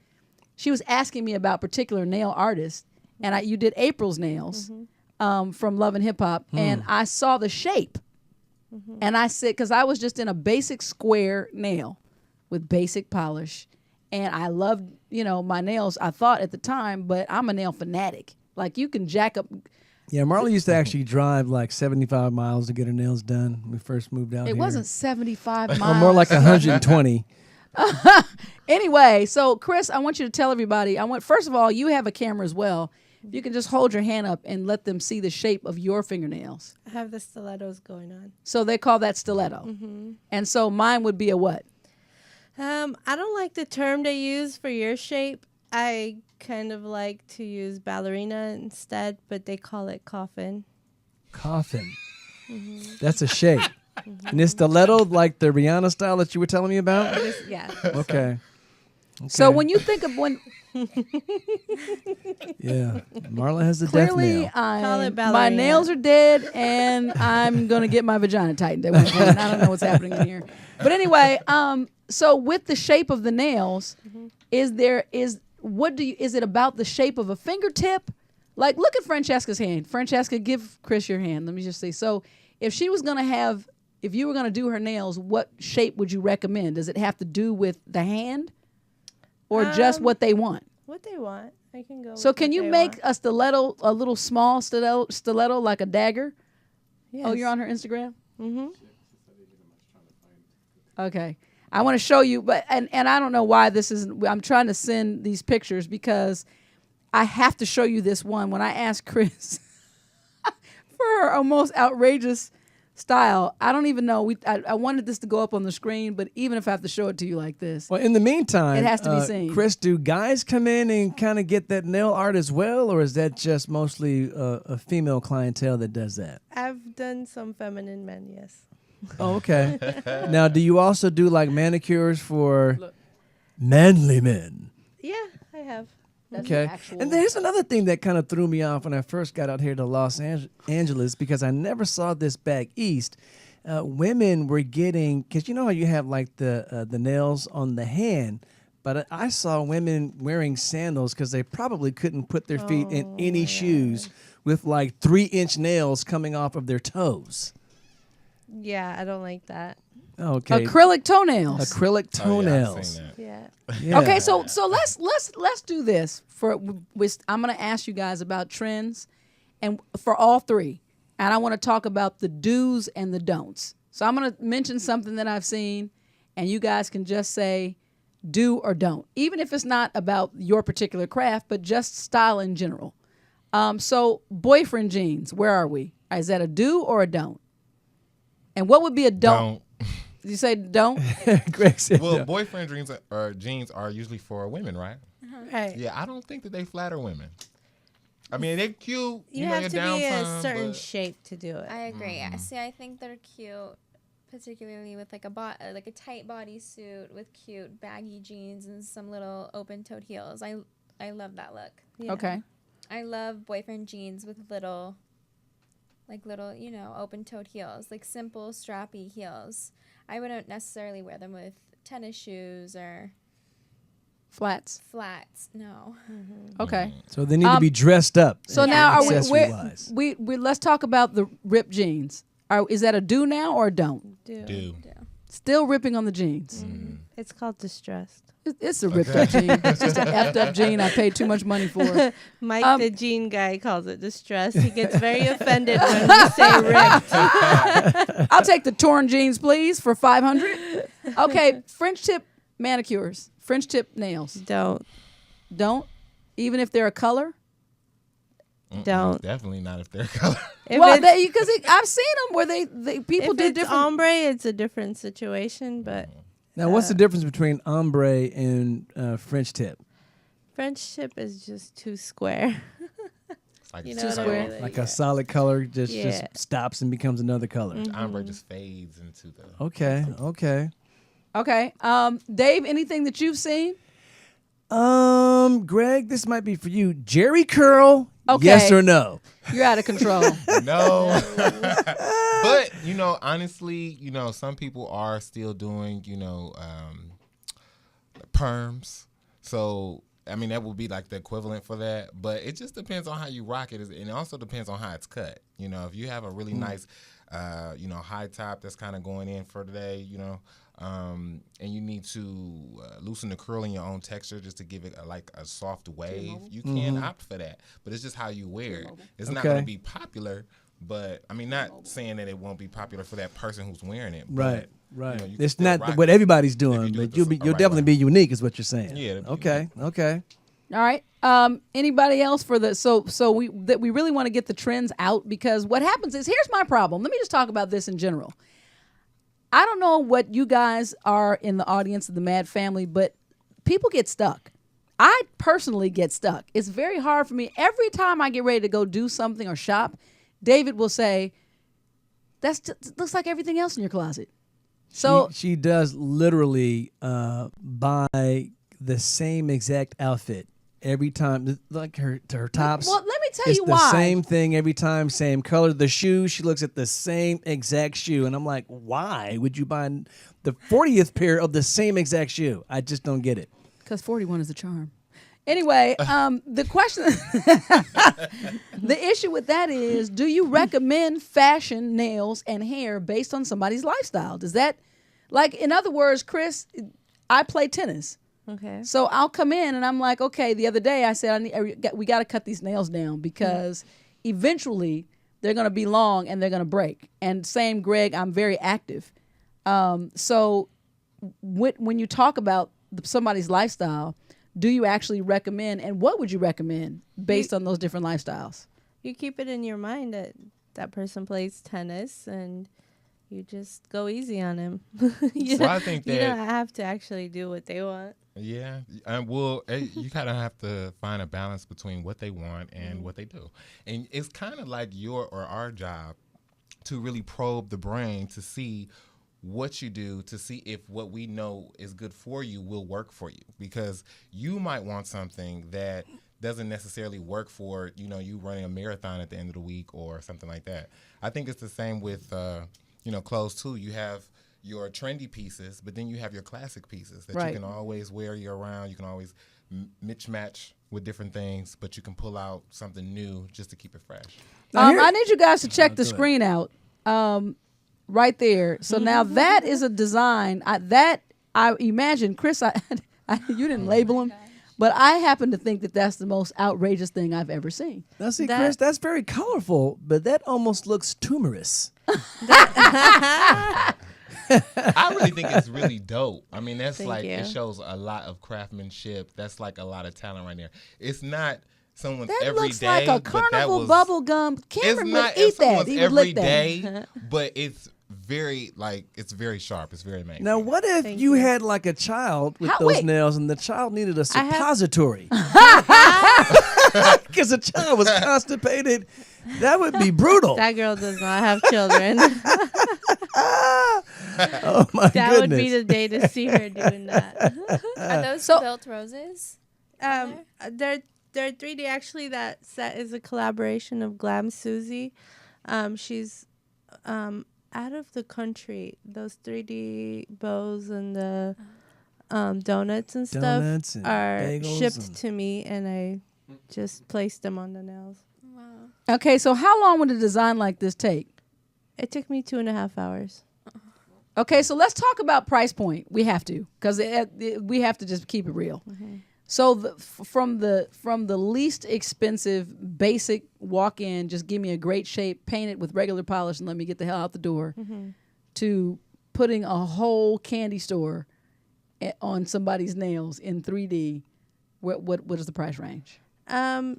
she was asking me about particular nail artists, and you did April's nails from Love and Hip Hop, and I saw the shape. And I said, because I was just in a basic square nail with basic polish, and I loved, my nails, I thought at the time, but I'm a nail fanatic. Like, you can jack up. Yeah, Marla used to actually drive like 75 miles to get her nails done when we first moved out here. It wasn't 75 Or miles. more like 120. Anyway, so Chris, I want you to tell everybody, first of all, you have a camera as well. You can just hold your hand up and let them see the shape of your fingernails. I have the stilettos going on. So they call that stiletto. And so mine would be a what? I don't like the term they use for your shape. I kind of like to use ballerina instead, but they call it coffin. Coffin. That's a shape. And it's stiletto like the Rihanna style that you were telling me about? Yeah. Okay. So when you think of when Yeah, Marla has the death clearly nail. Call it my ballerina. nails are dead and I'm gonna get my vagina tightened at one point. I don't know what's happening in here. But anyway, so with the shape of the nails, is it about the shape of a fingertip? Like look at Francesca's hand. Francesca, give Chris your hand. Let me just see. So if you were gonna do her nails, what shape would you recommend? Does it have to do with the hand? Or just what they want? What they want. I can go. So with can what you they make want. a stiletto, a little small stiletto like a dagger? Yes. Oh, you're on her Instagram? Mm-hmm. Okay. I want to show you, but and I don't know why this isn't. I'm trying to send these pictures because I have to show you this one. When I asked Chris for her most outrageous style, I don't even know. I wanted this to go up on the screen, but even if I have to show it to you like this, Well, in the meantime, it has to be seen. Chris, do guys come in and kind of get that nail art as well, or is that just mostly a female clientele that does that? I've done some feminine men, yes. Oh, okay. Now, do you also do like manicures for manly men? Yeah, I have. Okay. And there's another thing that kind of threw me off when I first got out here to Los Angeles because I never saw this back east. Women were getting, because you know how you have like the nails on the hand, but I saw women wearing sandals because they probably couldn't put their feet in any shoes with like 3-inch nails coming off of their toes. Yeah, I don't like that. Okay. Acrylic toenails. Acrylic toenails. Yeah. Yeah. Okay, so let's do this. I'm going to ask you guys about trends, and for all three, and I want to talk about the do's and the don'ts. So I'm going to mention something that I've seen, and you guys can just say do or don't, even if it's not about your particular craft, but just style in general. So boyfriend jeans, where are we? Is that a do or a don't? And what would be a don't? You say don't? Greg said Well, no. boyfriend jeans are usually for women, right? Right. Yeah, I don't think that they flatter women. I mean, they're cute. You know, have your to be a downtime, certain but- shape to do it. I agree. See, I think they're cute, particularly with like a tight bodysuit with cute baggy jeans and some little open-toed heels. I love that look. Yeah. Okay. I love boyfriend jeans with little, open-toed heels, like simple, strappy heels. I wouldn't necessarily wear them with tennis shoes or Flats. No. Okay. So they need to be dressed up. So now accessory-wise. we let's talk about the ripped jeans. Is that a do now or a don't? Do. Still ripping on the jeans. It's called distressed. It's a ripped up jean. It's just an effed up jean I paid too much money for. Mike, the jean guy, calls it distressed. He gets very offended when we say ripped. I'll take the torn jeans, please, for $500. Okay, French tip manicures, French tip nails. Don't. Even if they're a color. Don't. Definitely not if they're color. Well, because I've seen them where they people if do it's different. ombre, it's a different situation, but Now, what's the difference between ombre and French tip? French tip is just too square. Like you too what I square. mean? Like a solid color just Yeah. stops and becomes another color. Ombre just fades into the. Okay. Okay. Dave, anything that you've seen? Greg, this might be for you. Jerry curl, Okay. yes or no? You're out of control. No. But, honestly, some people are still doing, perms. So, I mean, that would be like the equivalent for that. But it just depends on how you rock it. And it also depends on how it's cut. If you have a really nice, high top that's kind of going in for today, and you need to loosen the curl in your own texture just to give it a soft wave, you can opt for that. But it's just how you wear it. It's not going to be popular, but I mean, not saying that it won't be popular for that person who's wearing it. Right. But, you can It's still not rock what it everybody's if doing, you do but it you'll the right definitely way. be unique, is what you're saying. Yeah. Okay. All right. Anybody else for the so we really want to get the trends out, because what happens is, here's my problem. Let me just talk about this in general. I don't know what you guys are in the audience of the MaD family, but people get stuck. I personally get stuck. It's very hard for me. Every time I get ready to go do something or shop, David will say, looks like everything else in your closet. So she does literally buy the same exact outfit every time, like her tops. Well, let me tell it's you the why. same thing every time, same color. The shoe, she looks at the same exact shoe, and I'm like, why would you buy the 40th pair of the same exact shoe? I just don't get it. Because 41 is a charm. Anyway, the question, the issue with that is, do you recommend fashion, nails, and hair based on somebody's lifestyle? Does that, like, in other words, Chris, I play tennis. Okay. So I'll come in and I'm like, okay, the other day I said, we got to cut these nails down because eventually they're going to be long and they're going to break. And same, Greg, I'm very active. So when you talk about somebody's lifestyle, do you actually recommend, and what would you recommend based on those different lifestyles? You keep it in your mind that that person plays tennis and you just go easy on him. I think that you don't have to actually do what they want. Yeah, you kind of have to find a balance between what they want and what they do. And it's kind of like your or our job to really probe the brain to see what you do, to see if what we know is good for you will work for you. Because you might want something that doesn't necessarily work for, you running a marathon at the end of the week or something like that. I think it's the same with, clothes too. You have your trendy pieces, but then you have your classic pieces that you can always wear year round. You can always match with different things, but you can pull out something new just to keep it fresh. I need you guys to check the screen out right there. So now that is a design I imagine, Chris, you didn't label them, but I happen to think that that's the most outrageous thing I've ever seen. Now, see, Chris, that's very colorful, but that almost looks tumorous. I really think it's really dope. I mean, that's it shows a lot of craftsmanship. That's like a lot of talent right there. It's not someone's that every looks day, like a but carnival bubble gum. Cameron would eat that. He would every lick that. day, but it's very sharp. It's very amazing. Now, what if you had like a child with those nails and the child needed a suppository? Because the child was constipated. That would be brutal. That girl does not have children. Oh my goodness. That would be the day to see her doing that. Are those built roses? They're 3D. Actually, that set is a collaboration of Glam Susie. She's out of the country. Those 3D bows and the donuts and stuff are shipped to me, and I just placed them on the nails. Wow. Okay, so how long would a design like this take? It took me 2.5 hours. Okay, so let's talk about price point. We have to, because we have to just keep it real. Mm-hmm. So from the least expensive, basic walk-in, just give me a great shape, paint it with regular polish, and let me get the hell out the door, to putting a whole candy store on somebody's nails in 3D. What is the price range? I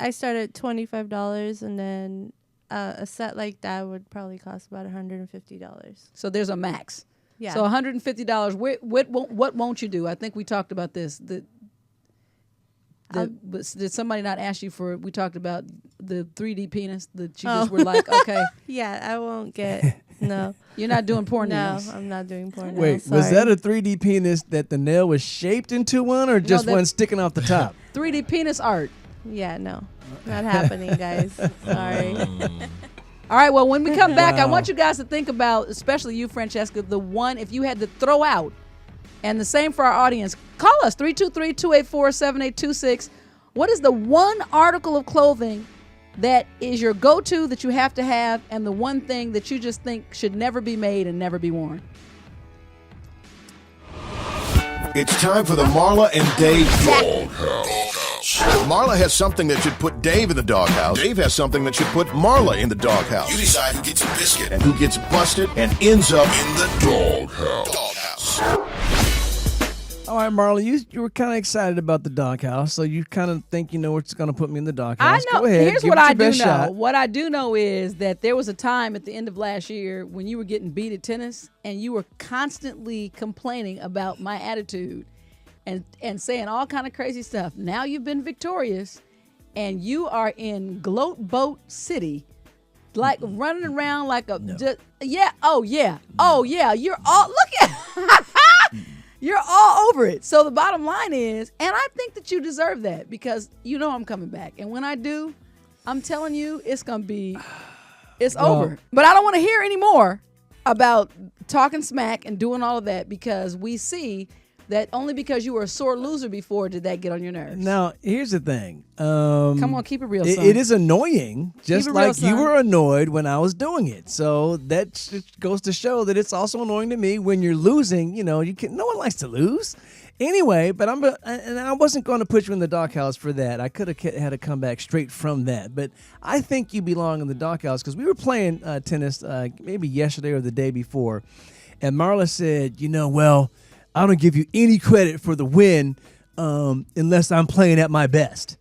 started at $25, and then a set like that would probably cost about $150. So there's a max. Yeah. So $150. What won't you do? I think we talked about this. Did somebody not ask you for? We talked about the 3D penis that you just were like, okay. Yeah, I won't get. No. You're not doing porn nails. No, I'm not doing porn nails. Wait, was that a 3D penis that the nail was shaped into one, or just one sticking off the top? 3D penis art. Yeah, no, not happening, guys. Sorry. All right, well, when we come back, I want you guys to think about, especially you, Francesca, the one, if you had to throw out, and the same for our audience, call us, 323-284-7826. What is the one article of clothing that is your go-to that you have to have, and the one thing that you just think should never be made and never be worn? It's time for the Marla and Dave Doghouse. Marla has something that should put Dave in the doghouse. Dave has something that should put Marla in the doghouse. You decide who gets a biscuit and who gets busted and ends up in the doghouse. All right, Marla, you were kind of excited about the doghouse, so you kind of think you know what's going to put me in the doghouse. I know. Go ahead. Here's Give what it your I do know. best shot. What I do know is that there was a time at the end of last year when you were getting beat at tennis, and you were constantly complaining about my attitude and saying all kind of crazy stuff. Now you've been victorious, and you are in Gloat Boat City, like running around like a... No. Oh yeah. You're all... Look at... You're all over it. So the bottom line is, and I think that you deserve that because you know I'm coming back. And when I do, I'm telling you, it's over. But I don't want to hear any more about talking smack and doing all of that because we see that only because you were a sore loser before did that get on your nerves. Now, here's the thing. Come on, keep it real, son. It is annoying, just like real, you son. were annoyed when I was doing it. So that goes to show that it's also annoying to me when you're losing. You know, no one likes to lose. Anyway, but I wasn't going to put you in the doghouse for that. I could have had a comeback straight from that. But I think you belong in the doghouse because we were playing tennis maybe yesterday or the day before. And Marla said, well, I don't give you any credit for the win unless I'm playing at my best.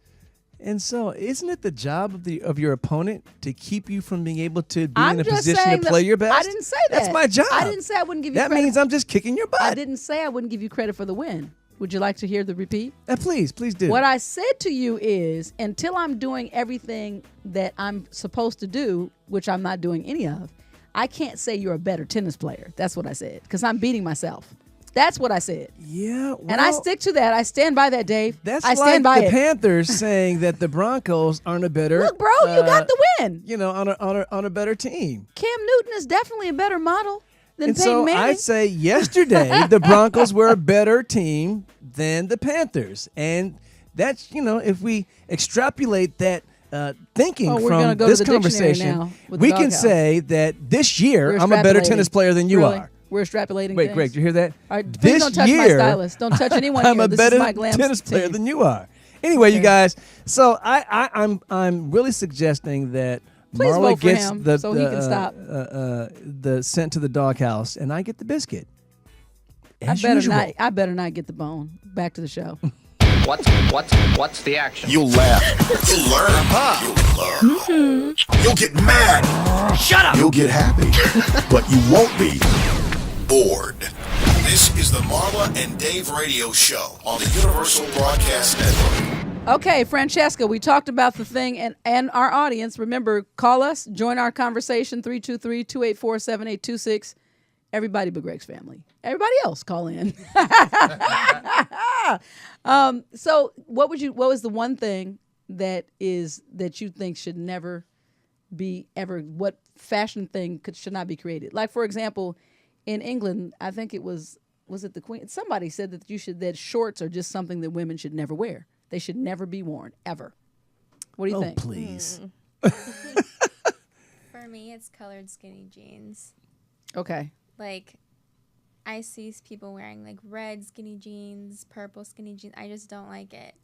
And so isn't it the job of your opponent to keep you from being able to be in a position to play your best? I didn't say that. That's my job. I didn't say I wouldn't give you that credit. That means I'm just kicking your butt. I didn't say I wouldn't give you credit for the win. Would you like to hear the repeat? Please do. What I said to you is until I'm doing everything that I'm supposed to do, which I'm not doing any of, I can't say you're a better tennis player. That's what I said because I'm beating myself. That's what I said. Yeah, well, and I stick to that. I stand by that, Dave. I stand by the Panthers saying that the Broncos aren't a better. Look, bro, you got the win. On a better team. Cam Newton is definitely a better model than and Peyton so Manning. I'd say yesterday the Broncos were a better team than the Panthers, and that's if we extrapolate that. Thinking from this conversation, we can say that this year I'm a better tennis player than you are. We're extrapolating. Wait, Greg, do you hear that? All right, please don't touch my stylist. Don't touch anyone I'm here. a This better is my Glam tennis player team. than you are. Anyway, you guys. So I'm really suggesting that please Marla vote for gets him the so he can stop. The sent to the doghouse, and I get the biscuit. As I usual. better not get the bone. Back to the show. What's the action? You'll laugh. You'll learn. You'll learn. You'll get mad. Shut up. You'll get happy. But you won't be bored. This is the Marla and Dave radio show on the Universal Broadcast Network. Okay, Francesca, we talked about the thing and our audience. Remember, call us, join our conversation, 323-284-7826. Everybody but Greg's family. Everybody else call in. So what was the one thing that you think should never be ever, what fashion thing should not be created? Like, for example, in England, I think was it the Queen? Somebody said that shorts are just something that women should never wear. They should never be worn, ever. What do you think? Oh, please. For me, it's colored skinny jeans. Okay. Like, I see people wearing like red skinny jeans, purple skinny jeans. I just don't like it.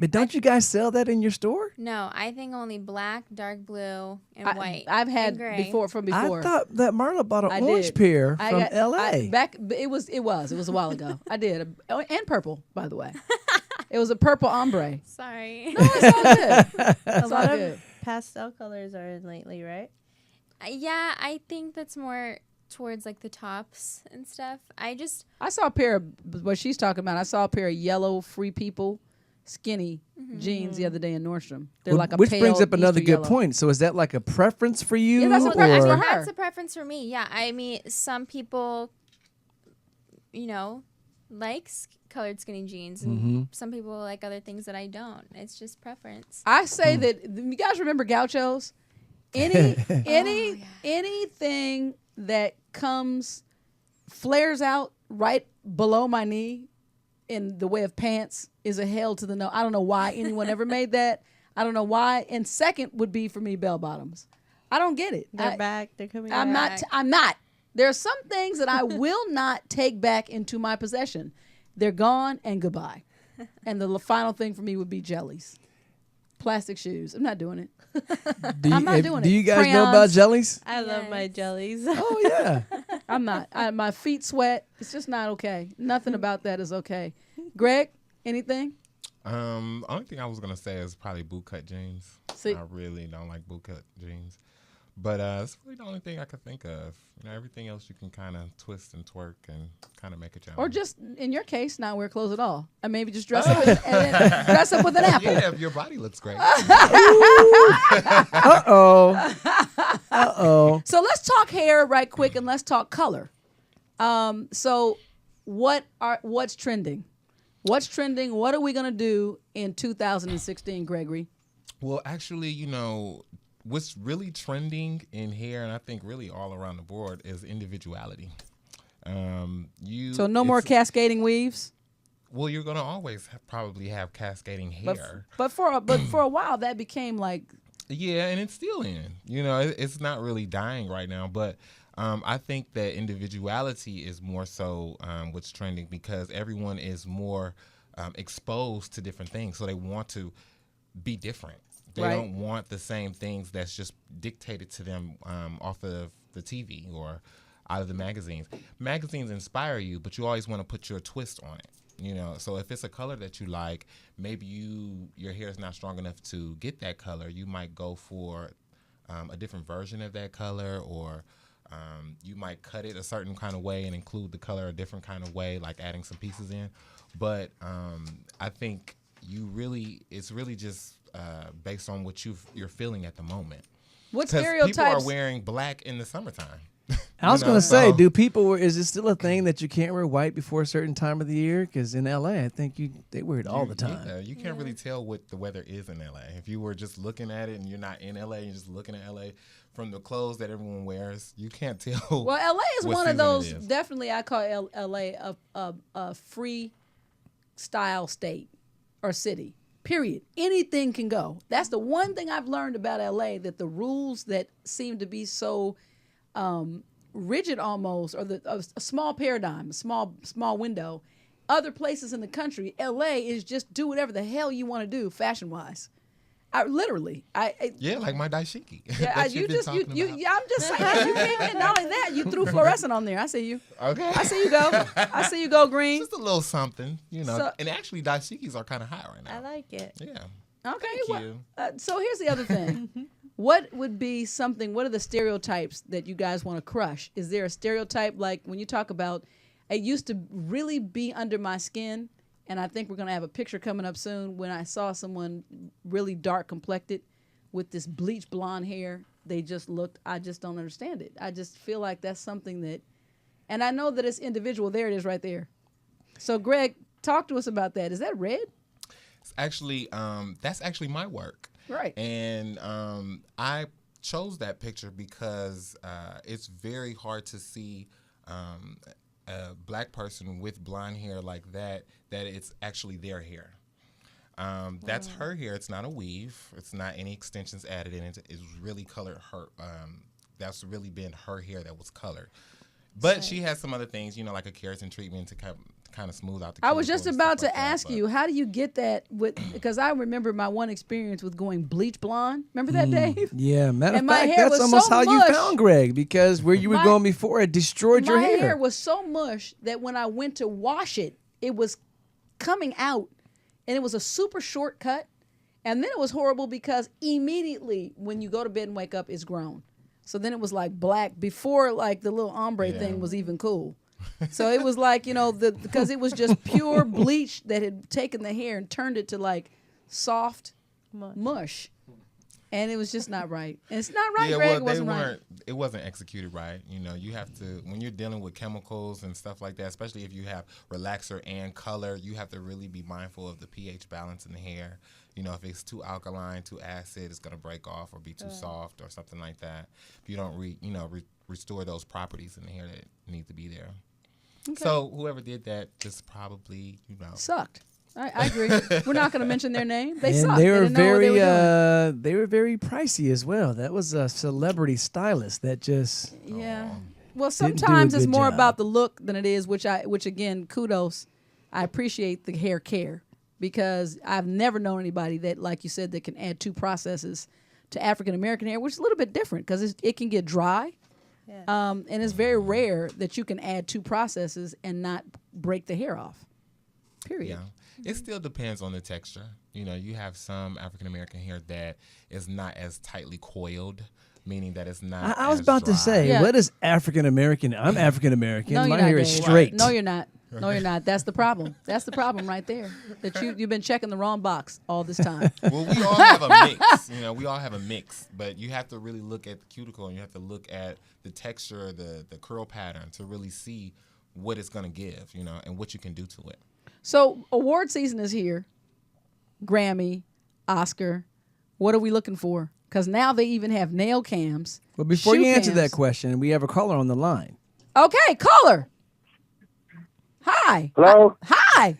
But don't you guys sell that in your store? No, I think only black, dark blue, and white. I've had gray. before. I thought that Marla bought an orange pair from L.A. It was a while ago. I did. And purple, by the way. It was a purple ombre. Sorry. No, it's all good. A lot of pastel colors are in lately, right? Yeah, I think that's more towards like the tops and stuff. I saw a pair of what she's talking about. I saw a pair of yellow Free People skinny jeans the other day in Nordstrom. They're like a which pale brings up another Easter good yellow. point. So is that like a preference for you? Yeah, that's that's a preference for me. Yeah, I mean, some people, like colored skinny jeans, and some people like other things that I don't. It's just preference. I say that you guys remember gauchos. Anything that flares out right below my knee in the way of pants is a hell to the no. I don't know why anyone ever made that. I don't know why. And second would be for me bell bottoms. I don't get it. They're back. They're coming I'm back. I'm not. There are some things that I will not take back into my possession. They're gone and goodbye. And the final thing for me would be jellies. Plastic shoes. I'm not doing it. I'm not doing it. Do you guys know about jellies? I love my jellies. Oh, yeah. I'm not. My feet sweat. It's just not okay. Nothing about that is okay. Greg, anything? Only thing I was gonna say is probably bootcut jeans. See? I really don't like bootcut jeans, but it's really the only thing I could think of. Everything else you can kind of twist and twerk and kind of make it your own. Or just in your case, not wear clothes at all, and maybe just dress up with an apple. Yeah, if your body looks great. So let's talk hair right quick, and let's talk color. So what's trending? What's trending? What are we gonna do in 2016, Gregory? Well, actually, what's really trending in hair, and I think really all around the board, is individuality. So no more cascading weaves. Well, you're gonna always probably have cascading hair. But for a while that became like. Yeah, and it's still in. It's not really dying right now, but I think that individuality is more so what's trending because everyone is more exposed to different things, so they want to be different. They don't want the same things that's just dictated to them off of the TV or out of the magazines. Magazines inspire you, but you always want to put your twist on it. So if it's a color that you like, maybe your hair is not strong enough to get that color. You might go for a different version of that color, or you might cut it a certain kind of way and include the color a different kind of way, like adding some pieces in. But I think it's really just based on what you're feeling at the moment. What stereotypes? People are wearing black in the summertime. I was going to say, is it still a thing that you can't wear white before a certain time of the year? Because in LA, I think they wear it all the time. You can't really tell what the weather is in LA. If you were just looking at it and you're not in LA, you're just looking at LA from the clothes that everyone wears, you can't tell. Well, LA is one of those, definitely I call LA a free style state or city. Period. Anything can go. That's the one thing I've learned about LA, that the rules that seem to be so rigid almost, or a small paradigm, a small window. Other places in the country, LA is just do whatever the hell you want to do fashion wise. Like my daishiki. Yeah, I'm just saying. You came in, not only that, you threw fluorescent on there. I see you. Okay. I see you go green. Just a little something, and actually daishikis are kind of hot right now. I like it. Yeah. Okay. Thank you. So here's the other thing. What would be something, what are the stereotypes that you guys want to crush? Is there a stereotype, like when you talk about, it used to really be under my skin, and I think we're going to have a picture coming up soon, when I saw someone really dark complected with this bleach blonde hair, they just looked, I just don't understand it. I just feel like that's something that, and I know that it's individual. There it is right there. So Greg, talk to us about that. Is that red? It's actually, that's actually my work. Right. And I chose that picture because it's very hard to see a black person with blonde hair like that it's actually their hair. That's her hair. It's not a weave. It's not any extensions added in it. It's really colored her. That's really been her hair that was colored. But she has some other things, like a keratin treatment to kind of smooth out the. I was just about to ask you, how do you get that because I remember my one experience with going bleach blonde. Remember that, Dave? Yeah, matter of fact, that's almost how you found Greg, because where you were going before, it destroyed your hair. My hair was so mush that when I went to wash it, it was coming out, and it was a super short cut, and then it was horrible because immediately when you go to bed and wake up, it's grown. So then it was like black before like the little ombre thing was even cool. So it was like, because it was just pure bleach that had taken the hair and turned it to like soft mush. And it was just not right. And it's not right, Greg. It wasn't executed right. You have to, when you're dealing with chemicals and stuff like that, especially if you have relaxer and color, you have to really be mindful of the pH balance in the hair. If it's too alkaline, too acid, it's going to break off or be too soft or something like that. If you don't restore those properties in the hair that need to be there. Okay. So whoever did that just probably, sucked. I agree. We're not going to mention their name. They sucked. They were they were very pricey as well. That was a celebrity stylist that just Well, sometimes it's more about the look than it is, which again, kudos. I appreciate the hair care, because I've never known anybody that, like you said, that can add 2 processes to African American hair, which is a little bit different because it can get dry. Yeah. And it's very rare that you can add 2 processes and not break the hair off. Period. Yeah. It still depends on the texture. You have some African American hair that is not as tightly coiled, meaning that it's not. I was about to say, what is African American? I'm African American. No, my hair is straight. No, you're not. No, you're not. That's the problem. That's the problem right there. That you've been checking the wrong box all this time. Well, we all have a mix. We all have a mix, but you have to really look at the cuticle, and you have to look at the texture, the curl pattern to really see what it's going to give, and what you can do to it. So award season is here. Grammy, Oscar. What are we looking for? Because now they even have nail cams. Well, before you answer cams. that question, we have a caller on the line. Okay, caller. Hi. Hello. Hi.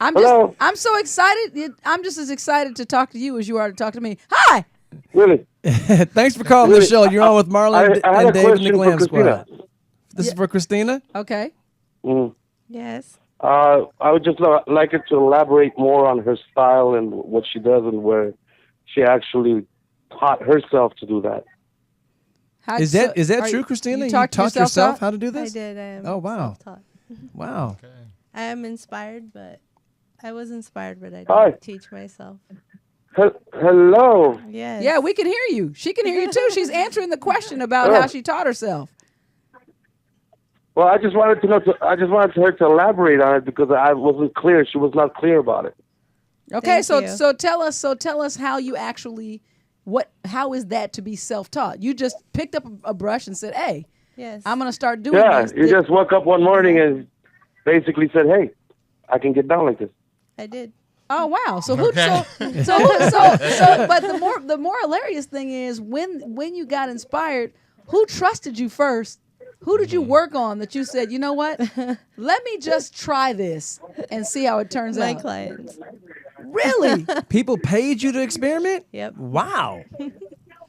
Hello. I'm so excited. I'm just as excited to talk to you as you are to talk to me. Hi. Really? Thanks for calling the show. You're on with Marla I had and a Dave and the question for Glam Christina. Squad. This is for Christina? Okay. Yes. I would just like her to elaborate more on her style and what she does and where she actually taught herself to do that. Is that true, Christina? You taught yourself how to do this? I did. I am Oh, wow. self-taught. Wow. I am inspired, but I was inspired, but I Hi. didn't teach myself. Hello. Yes. Yeah, we can hear you. She can hear you too. She's answering the question about how she taught herself. Well, I just wanted to know. I just wanted her to elaborate on it because I wasn't clear. She was not clear about it. Okay, Thank you. so tell us how you actually how is that to be self-taught? You just picked up a brush and said, "Hey, yes, I'm going to start doing Yeah, this." you just woke up one morning and basically said, "Hey, I can get down like this." I did. Oh wow! So Okay. but the more hilarious thing is when you got inspired, who trusted you first? Who did you work on that you said, you know what? Let me just try this and see how it turns out. My clients. Really? People paid you to experiment? Yep. Wow.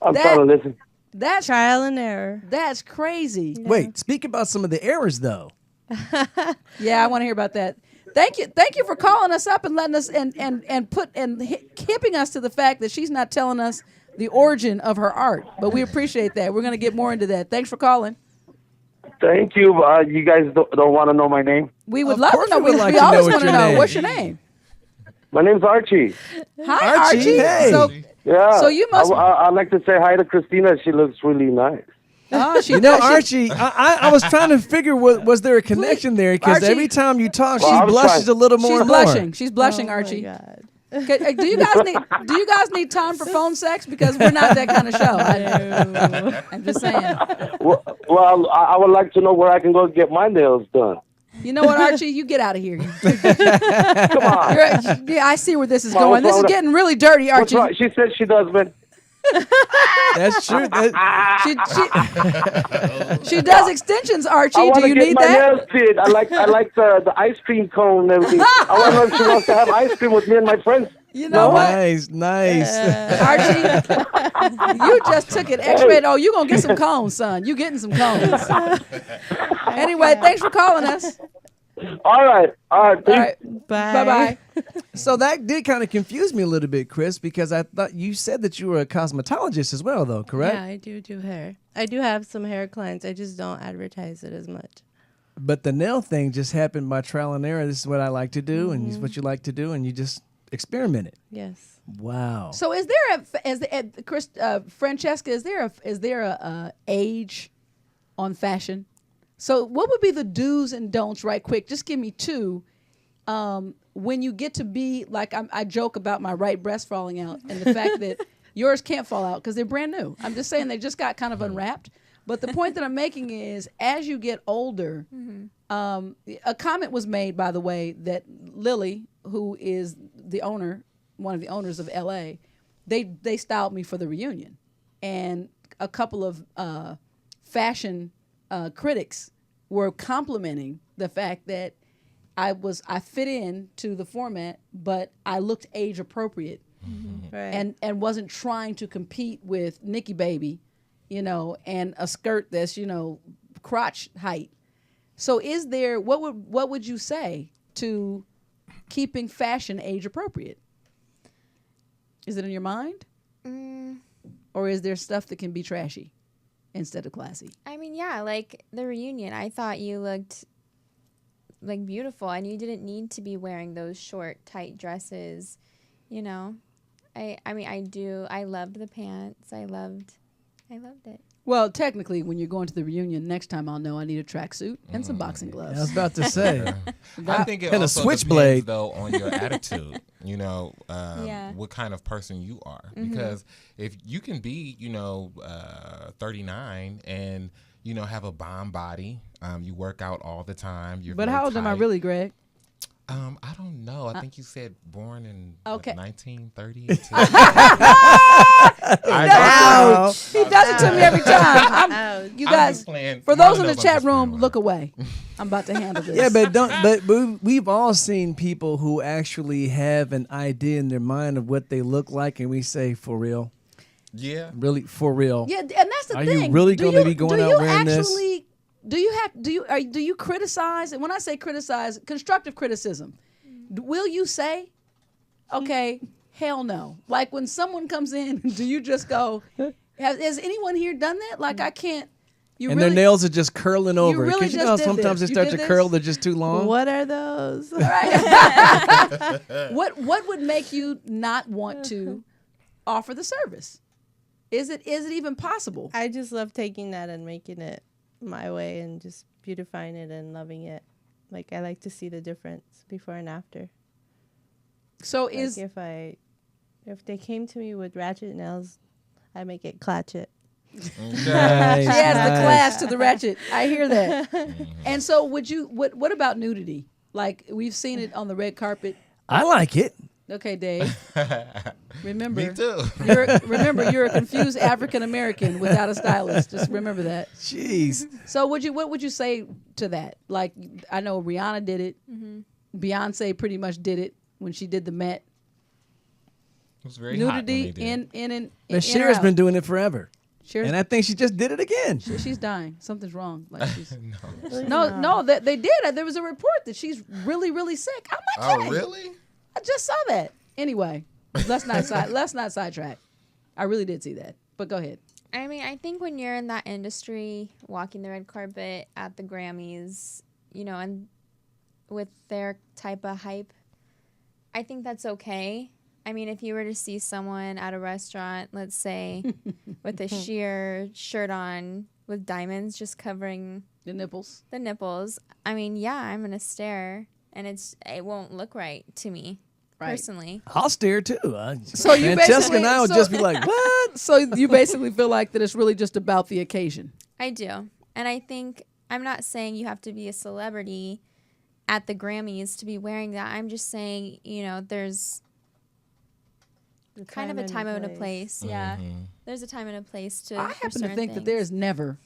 I'm trying to listen. That's trial and error. That's crazy. Wait, speak about some of the errors though. Yeah, I want to hear about that. Thank you for calling us up and letting us hipping us to the fact that she's not telling us the origin of her art. But we appreciate that. We're going to get more into that. Thanks for calling. Thank you. You guys don't want to know my name? We would love to know. we would like we to always know want to your know. name. What's your name? My name's Archie. Hi, Archie, Archie. hey. So, Yeah. So you must. I'd like to say hi to Christina. She looks really nice. Oh, she You know, does. Archie, I was trying to figure was there a connection there because Archie. every time you talk, Well, she I'm blushes fine. a little more. She's and more. blushing. She's blushing, Archie. Oh, my God. Do you guys need time for phone sex? Because we're not that kind of show. I'm just saying. Well, I would like to know where I can go get my nails done. You know what, Archie? You get out of here. Come on. Yeah, I see where this is Well, going. This what's is wrong with getting really dirty, What's Archie. wrong? She said she does, man. That's true. She does extensions, Archie. I want Do to you get need my that? nails did. I like the ice cream cone and everything. I want to know if she wants to have ice cream with me and my friends. You know what? Nice. Archie, you just took it X-rated. Oh, you going to get some cones, son. You getting some cones. Anyway, thanks for calling us. All right. All right. Bye. Bye-bye. So that did kind of confuse me a little bit, Chris, because I thought you said that you were a cosmetologist as well, though, correct? Yeah, I do hair. I do have some hair clients. I just don't advertise it as much. But the nail thing just happened by trial and error. This is what I like to do, and this is what you like to do, and you just experimented. Yes. Wow. So is there Francesca, is there a age on fashion? So what would be the do's and don'ts right quick? Just give me two. When you get to be like, I joke about my right breast falling out and the fact that yours can't fall out because they're brand new. I'm just saying they just got kind of unwrapped. But the point that I'm making is as you get older, a comment was made, by the way, that Lily, who is one of the owners of LA, they styled me for the reunion. And a couple of fashion critics were complimenting the fact that I fit in to the format, but I looked age appropriate, Right. and wasn't trying to compete with Nikki Baby, and a skirt that's crotch height. So is there what would you say to keeping fashion age appropriate? Is it in your mind, or is there stuff that can be trashy instead of classy? I mean, yeah, like the reunion, I thought you looked like beautiful and you didn't need to be wearing those short, tight dresses, I mean, I loved the pants. I loved it. Well, technically, when you're going to the reunion, next time I'll know I need a tracksuit and some boxing gloves. I was about to say. I think it And a also switchblade. depends, though, on your attitude. What kind of person you are. Because if you can be, 39 and have a bomb body. You work out all the time. You're But very how old am I tight. really, Greg? I don't know. I think you said born in Okay. 1932. He does it to me every time. You I'm guys, just playing. for those Marla in the knows I'm chat just room, look away. I'm about to handle this. Yeah, but we've all seen people who actually have an idea in their mind of what they look like, and we say, for real. Yeah. Really, for real. Yeah, and that's the Are thing. you really going to be going out wearing this? Do you criticize? And when I say criticize, constructive criticism, will you say, okay, hell no? Like when someone comes in, do you just go, has anyone here done that? Like I can't. And their nails are just curling over. really Because you know just how did sometimes this. they You start did to this? curl, they're just too long. What are those? What would make you not want to offer the service? Is it even possible? I just love taking that and making it my way and just beautifying it and loving it. Like I like to see the difference before and after. So Like is if they came to me with ratchet nails, I make it clutch it. She has the class to the ratchet. I hear that. And so what about nudity? Like we've seen it on the red carpet. I like it. Okay, Dave. Remember, Me too. You're a confused African American without a stylist. Just remember that. Jeez. So what would you say to that? Like I know Rihanna did it. Beyonce pretty much did it when she did the Met. It was very hot when Nudity they did it. in But Cher's been doing it forever. Cher's- And I think she just did it again. She's dying. Something's wrong. Like she's No. no. That they did. There was a report that she's really, really sick. I'm not kidding. Oh, really? I just saw that. Anyway, let's not sidetrack. I really did see that. But go ahead. I mean, I think when you're in that industry, walking the red carpet at the Grammys, and with their type of hype, I think that's okay. I mean, if you were to see someone at a restaurant, let's say, with a sheer shirt on with diamonds just covering the nipples, I mean, yeah, I'm gonna stare, and it won't look right to me personally. I'll stare too. So you Francesca basically and I would just be like, what? So you basically feel like that it's really just about the occasion. I do, and I think I'm not saying you have to be a celebrity at the Grammys to be wearing that. I'm just saying, there's kind of a time and a place. Yeah. There's a time and a place to. I happen to think that there's never.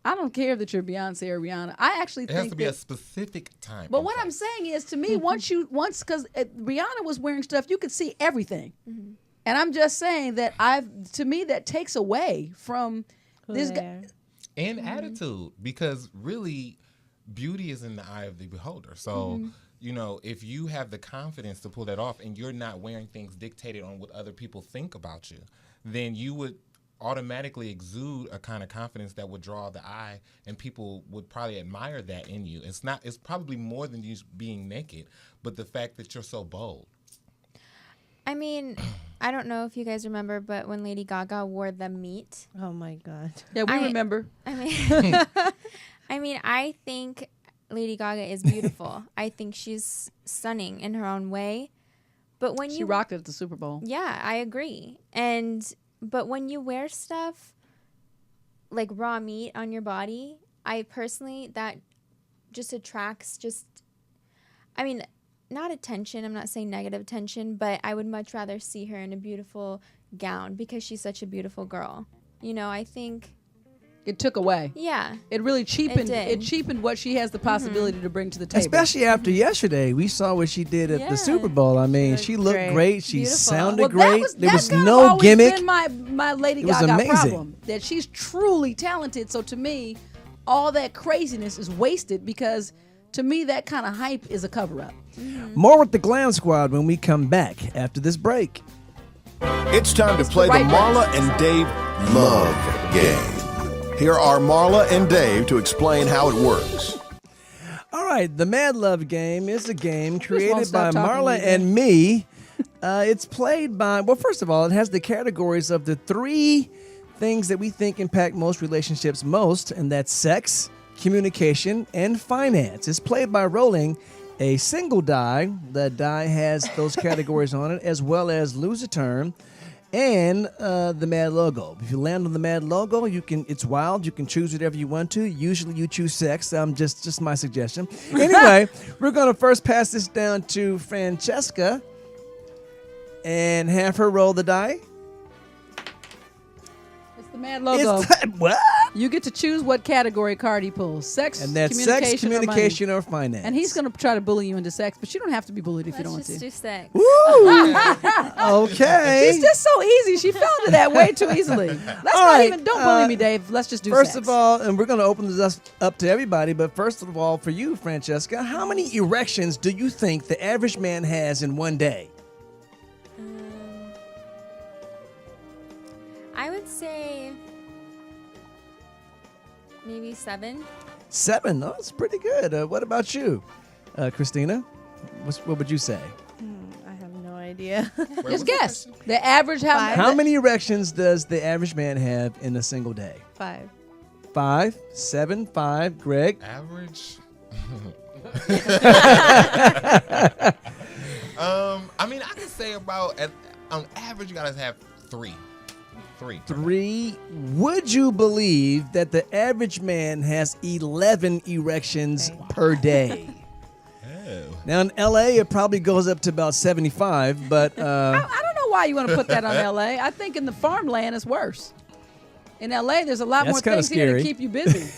I don't care that you're Beyonce or Rihanna. I actually It think has to be that, a specific time. But what I'm saying is, to me, once because Rihanna was wearing stuff, you could see everything, and I'm just saying that to me that takes away from this guy. And attitude, because really, beauty is in the eye of the beholder. So. If you have the confidence to pull that off and you're not wearing things dictated on what other people think about you, then you would automatically exude a kind of confidence that would draw the eye, and people would probably admire that in you. It's probably more than you being naked, but the fact that you're so bold. I mean, I don't know if you guys remember, but when Lady Gaga wore the meat. Oh my God. Yeah, we remember. I mean, I think Lady Gaga is beautiful. I think she's stunning in her own way. But when She rocked it at the Super Bowl. Yeah, I agree. But when you wear stuff like raw meat on your body, I personally, that just attracts not attention. I'm not saying negative attention, but I would much rather see her in a beautiful gown because she's such a beautiful girl. I think it took away. Yeah. It really cheapened. It It cheapened what she has the possibility to bring to the table. Especially after yesterday, we saw what she did at the Super Bowl. I mean, she looked great. She sounded great. There was no gimmick. Been my Lady It was Gaga amazing. problem, that she's truly talented. So to me, all that craziness is wasted because to me that kind of hype is a cover up. More with the Glam Squad when we come back after this break. It's time to play the Marla and Dave Love Game. Here are Marla and Dave to explain how it works. All right, the MaD Love Game is a game created by stop talking Marla to me, and me. It's played by, well, first of all, it has the categories of the 3 things that we think impact most relationships most, and that's sex, communication, and finance. It's played by rolling a single die. The die has those categories on it, as well as lose a turn. and the MaD logo. If you land on the MaD logo, it's wild. You can choose whatever you want to. Usually you choose sex. Just my suggestion. Anyway, we're going to first pass this down to Francesca and have her roll the die. It's the MaD logo. What? You get to choose what category card he pulls. Sex, And that's communication, sex, communication, or or finance. And he's going to try to bully you into sex, but you don't have to be bullied if you don't want to. Let's just do sex. Woo! Okay. She's just so easy. She fell into that way too easily. Don't bully me, Dave. Let's just do First sex. of all, and we're going to open this up to everybody, but first of all, for you, Francesca, how many erections do you think the average man has in one day? I would say maybe 7. 7. Oh, that's pretty good. What about you, Christina? What would you say? I have no idea. Just guess. The average How many erections does the average man have in a single day? 5. 5, 7, 5. Greg? Average? I mean, I could say about, on average, you gotta have 3. 3. Would you believe that the average man has 11 erections per day? Now in LA, it probably goes up to about 75, but I don't know why you want to put that on LA. I think in the farmland it's worse. In LA, there's a lot That's more kinda things here to scary. keep you busy.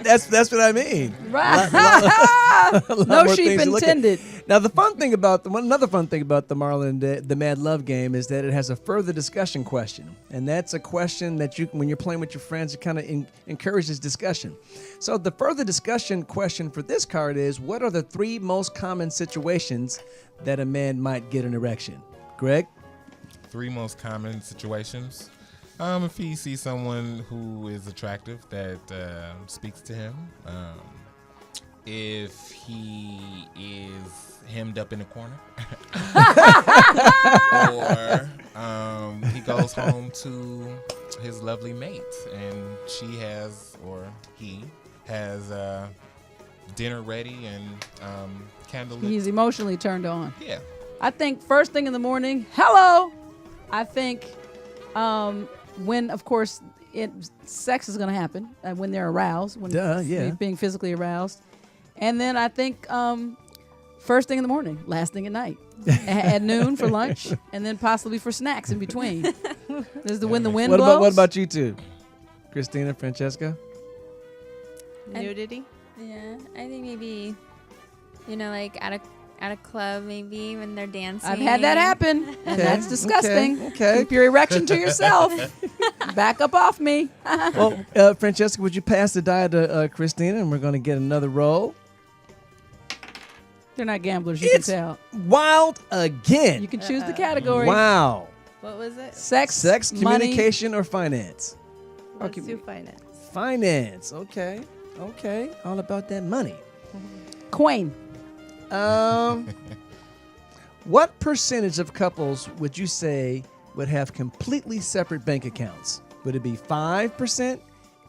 that's what I mean. Right. A lot No more sheep things to look at. intended. Now, another fun thing about the Marla and the MaD Love game is that it has a further discussion question, and that's a question that when you're playing with your friends, it kind of encourages discussion. So the further discussion question for this card is: what are the 3 most common situations that a man might get an erection? Greg? 3 most common situations. If he sees someone who is attractive that speaks to him, if he is hemmed up in a corner, or he goes home to his lovely mate and he has dinner ready and candlelit. He's emotionally turned on. Yeah. I think first thing in the morning, hello. I think when, of course, sex is going to happen when they're aroused, when being physically aroused. And then I think first thing in the morning, last thing at night, at noon for lunch, and then possibly for snacks in between. This is when the wind blows. What about you two? Christina, Francesca? Nudity? Yeah, I think maybe, like at a club, maybe when they're dancing. I've had that happen, and that's disgusting. Okay. Keep your erection to yourself. Back up off me. Well, Francesca, would you pass the die to Christina, and we're going to get another roll. They're not gamblers, you can tell. Wild again. You can choose the category. Wow. What was it? Sex, communication, or finance? Let's do finance. Finance. Okay. All about that money. Coin. What percentage of couples would you say would have completely separate bank accounts? Would it be 5%,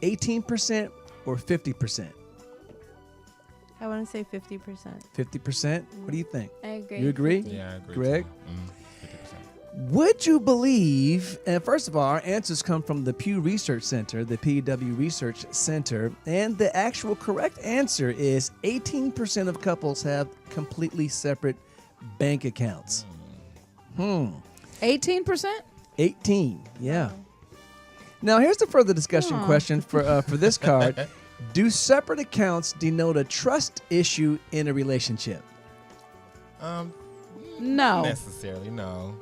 18%, or 50%? I want to say 50%. 50%? What do you think? I agree. You agree? Yeah, I agree. Greg? Too. 50%. Would you believe, and first of all, our answers come from the Pew Research Center, the PW Research Center, and the actual correct answer is 18% of couples have completely separate bank accounts. 18%? 18, yeah. Now, here's the further discussion question for this card. Do separate accounts denote a trust issue in a relationship? No. Necessarily, no.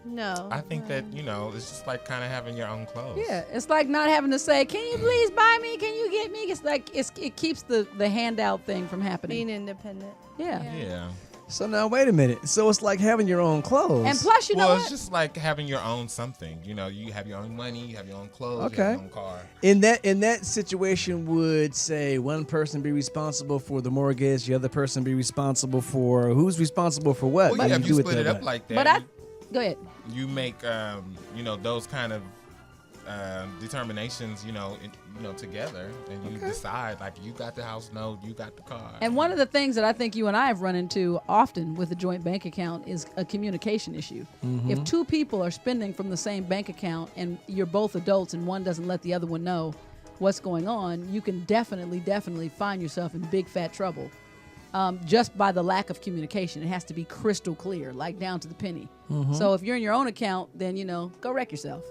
No. I think that, it's just like kind of having your own clothes. Yeah, it's like not having to say, can you please buy me? Can you get me? It's like it keeps the handout thing from happening. Being independent. Yeah. So now, wait a minute. So it's like having your own clothes. And plus, you know what? It's just like having your own something. You have your own money, you have your own clothes, you have your own car. In that situation, would say one person be responsible for the mortgage, the other person be responsible for who's responsible for what? Well, yeah, if you split it up like that. Go ahead. You make those kind of determinations, together, and you decide, like, you got the house note, you got the car. And one of the things that I think you and I have run into often with a joint bank account is a communication issue. Mm-hmm. If two people are spending from the same bank account and you're both adults and one doesn't let the other one know what's going on, you can definitely find yourself in big fat trouble. Just by the lack of communication. It has to be crystal clear, like down to the penny. Mhm. So if you're in your own account, then, go wreck yourself.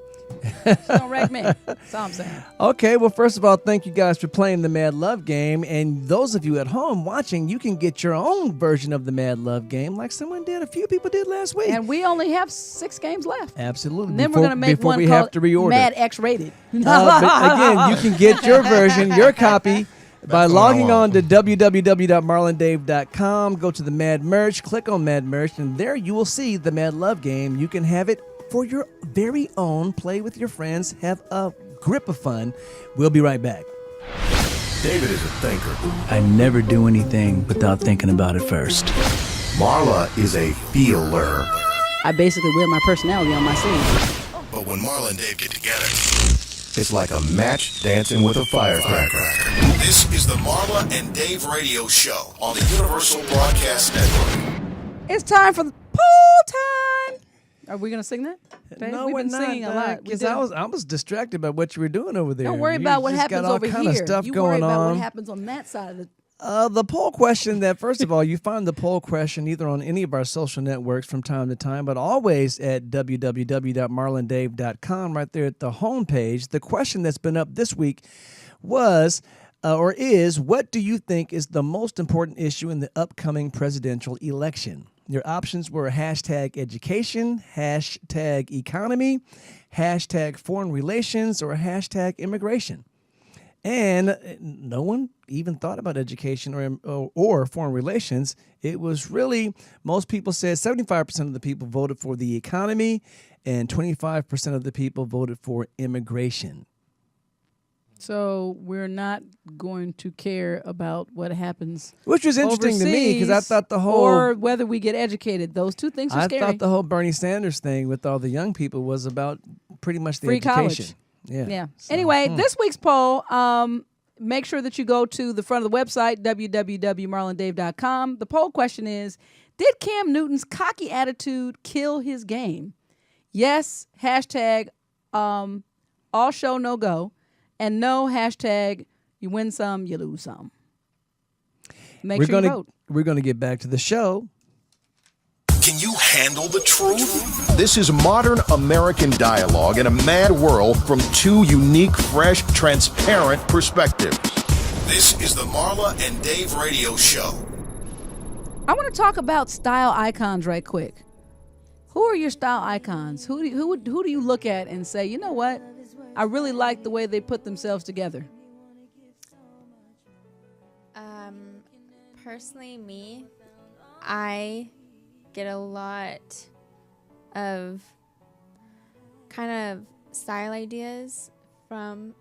Just don't wreck me. That's all I'm saying. Okay, well, first of all, thank you guys for playing the Mad Love game. And those of you at home watching, you can get your own version of the Mad Love game like someone did, a few people did last week. And we only have 6 games left. Absolutely. And then we're going to make one we called have to reorder. Mad X-rated. But again, you can get your version, your copy, by logging on to www.marlandave.com, go to the Mad Merch, click on Mad Merch, and there you will see the Mad Love game. You can have it for your very own, play with your friends, have a grip of fun. We'll be right back. David is a thinker. I never do anything without thinking about it first. Marla is a feeler. I basically wear my personality on my sleeve. But when Marla and Dave get together, it's like a match dancing with a firecracker. This is the Marla and Dave radio show on the Universal Broadcast Network. It's time for the poll time. Are we going to sing that? Dave? No, We've we're been not, singing a lot. because I was distracted by what you were doing over there. Don't worry You about what just happens got all over kind here. Of stuff You going worry about on. what happens on that side of the... The poll question that, first of all, you find the poll question either on any of our social networks from time to time, but always at www.marlandave.com, right there at the homepage. The question that's been up this week was, or is, what do you think is the most important issue in the upcoming presidential election? Your options were hashtag education, hashtag economy, hashtag foreign relations, or hashtag immigration. And no one even thought about education or foreign relations. It was really, most people said 75% of the people voted for the economy and 25% of the people voted for immigration. So we're not going to care about what happens, Which was interesting to me because I thought the whole... or whether we get educated. Those two things are scary. I thought the whole Bernie Sanders thing with all the young people was about pretty much the Free education. college. Yeah. So, anyway, this week's poll, make sure that you go to the front of the website, www.marlandave.com. The poll question is, did Cam Newton's cocky attitude kill his game? Yes, hashtag all show no go. And no, hashtag you win some, you lose some. Make sure you vote. We're going to get back to the show. Can you handle the truth? This is modern American dialogue in a mad world from two unique, fresh, transparent perspectives. This is the Marla and Dave radio show. I want to talk about style icons right quick. Who are your style icons? Who do you look at and say, you know what? I really like the way they put themselves together. Personally, me, I get a lot of kind of style ideas from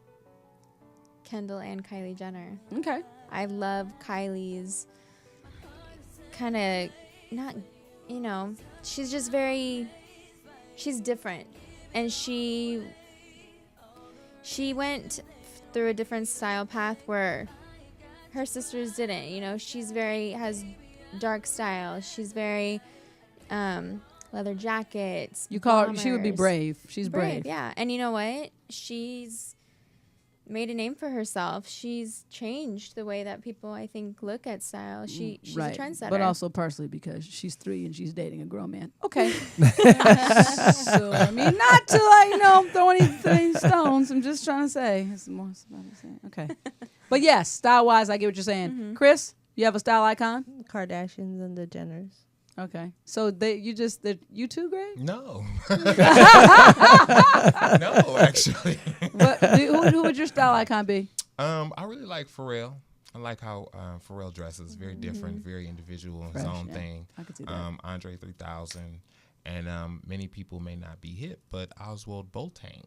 Kendall and Kylie Jenner. Okay. I love Kylie's kind of, not, she's just she's different. And she went through a different style path where her sisters didn't. She's has dark style. She's very leather jackets. You call her, she would be brave. She's brave. Yeah. And you know what? She's made a name for herself. She's changed the way that people, I think, look at style. She's right. a trendsetter. But also partially because she's 3 and she's dating a grown man. Okay. So, I mean, not to, throw any stones. I'm just trying to say. It's more about to say. Okay. But yes, style-wise, I get what you're saying. Mm-hmm. Chris, you have a style icon? Kardashians and the Jenners. Okay. So you too, Greg? No. No, actually. But who would your style icon be? I really like Pharrell. I like how Pharrell dresses. Very different, very individual, his own thing. I could see that. Andre 3000. And many people may not be hip, but Oswald Boateng.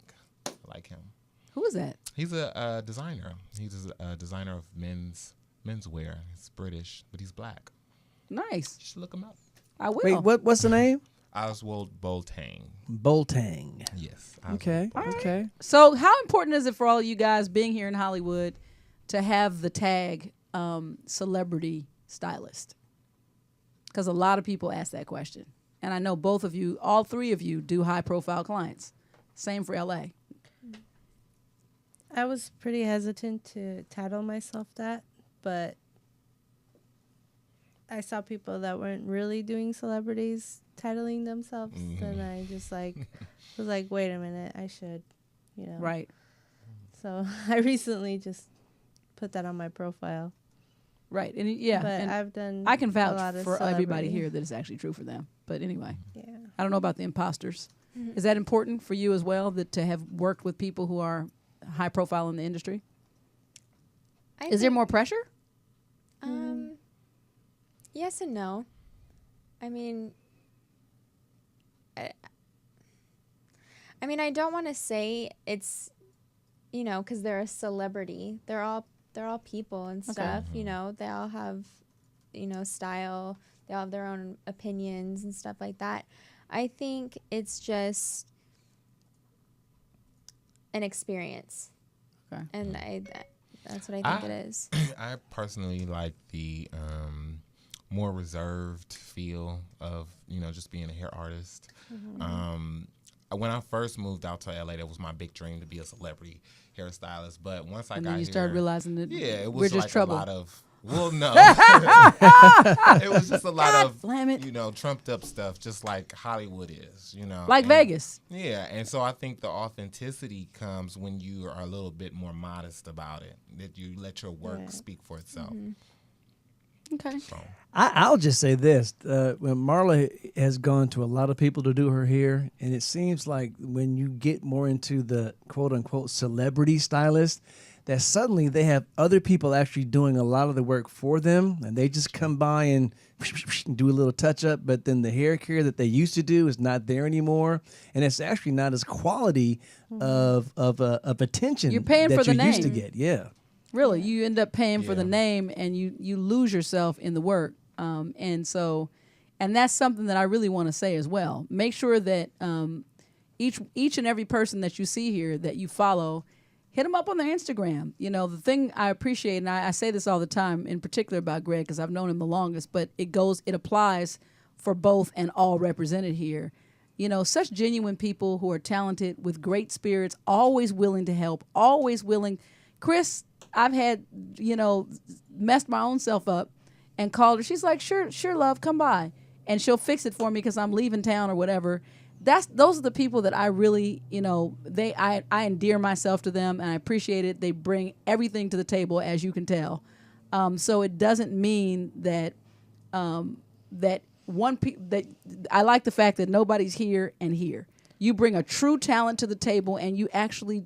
I like him. Who is that? He's a designer. He's a designer of menswear. He's British, but he's black. Nice. You should look him up. I will. Wait, what's the name? Oswald Boltang. Boltang. Yes. Okay. Okay. So, how important is it for all you guys being here in Hollywood to have the tag celebrity stylist? Because a lot of people ask that question. And I know both of you, all three of you, do high-profile clients. Same for LA. I was pretty hesitant to title myself that, but I saw people that weren't really doing celebrities titling themselves, and I just was like, wait a minute, I should, Right. So I recently just put that on my profile. Right, and yeah, but and I've done. I can a vouch lot of for everybody celebrity. here that it's actually true for them. But anyway, Yeah. I don't know about the imposters. Mhm. Is that important for you as well, that to have worked with people who are high profile in the industry? Is there more pressure? Yes and no. I mean, I don't want to say it's, because they're a celebrity. They're all people and stuff. They all have, style. They all have their own opinions and stuff like that. I think it's just an experience. Okay. And that's what I think it is. I personally like the more reserved feel of, just being a hair artist. When I first moved out to LA, that was my big dream, to be a celebrity hairstylist. But once I And got then you here, started realizing that it we're was just like trouble. a lot of, no. It was just a lot of, Slam it. trumped up stuff, just like Hollywood is, Like Vegas. Yeah, and so I think the authenticity comes when you are a little bit more modest about it, that you let your work speak for itself. Okay. So. I'll just say this. When Marla has gone to a lot of people to do her hair, and it seems like when you get more into the quote-unquote celebrity stylist, that suddenly they have other people actually doing a lot of the work for them, and they just come by and do a little touch-up, but then the hair care that they used to do is not there anymore, and it's actually not as quality of attention You're paying that for the you used to name. get. Yeah. Really, you end up paying for the name, and you lose yourself in the work. And that's something that I really want to say as well. Make sure that each and every person that you see here that you follow, hit them up on their Instagram. The thing I appreciate, and I say this all the time, in particular about Greg, because I've known him the longest, but it applies for both and all represented here. Such genuine people who are talented, with great spirits, always willing to help, always willing. Chris, I've had, messed my own self up and called her. She's like, sure, love, come by. And she'll fix it for me because I'm leaving town or whatever. Those are the people that I really, I endear myself to them, and I appreciate it. They bring everything to the table, as you can tell. So it doesn't mean that that I like the fact that nobody's here and here. You bring a true talent to the table, and you actually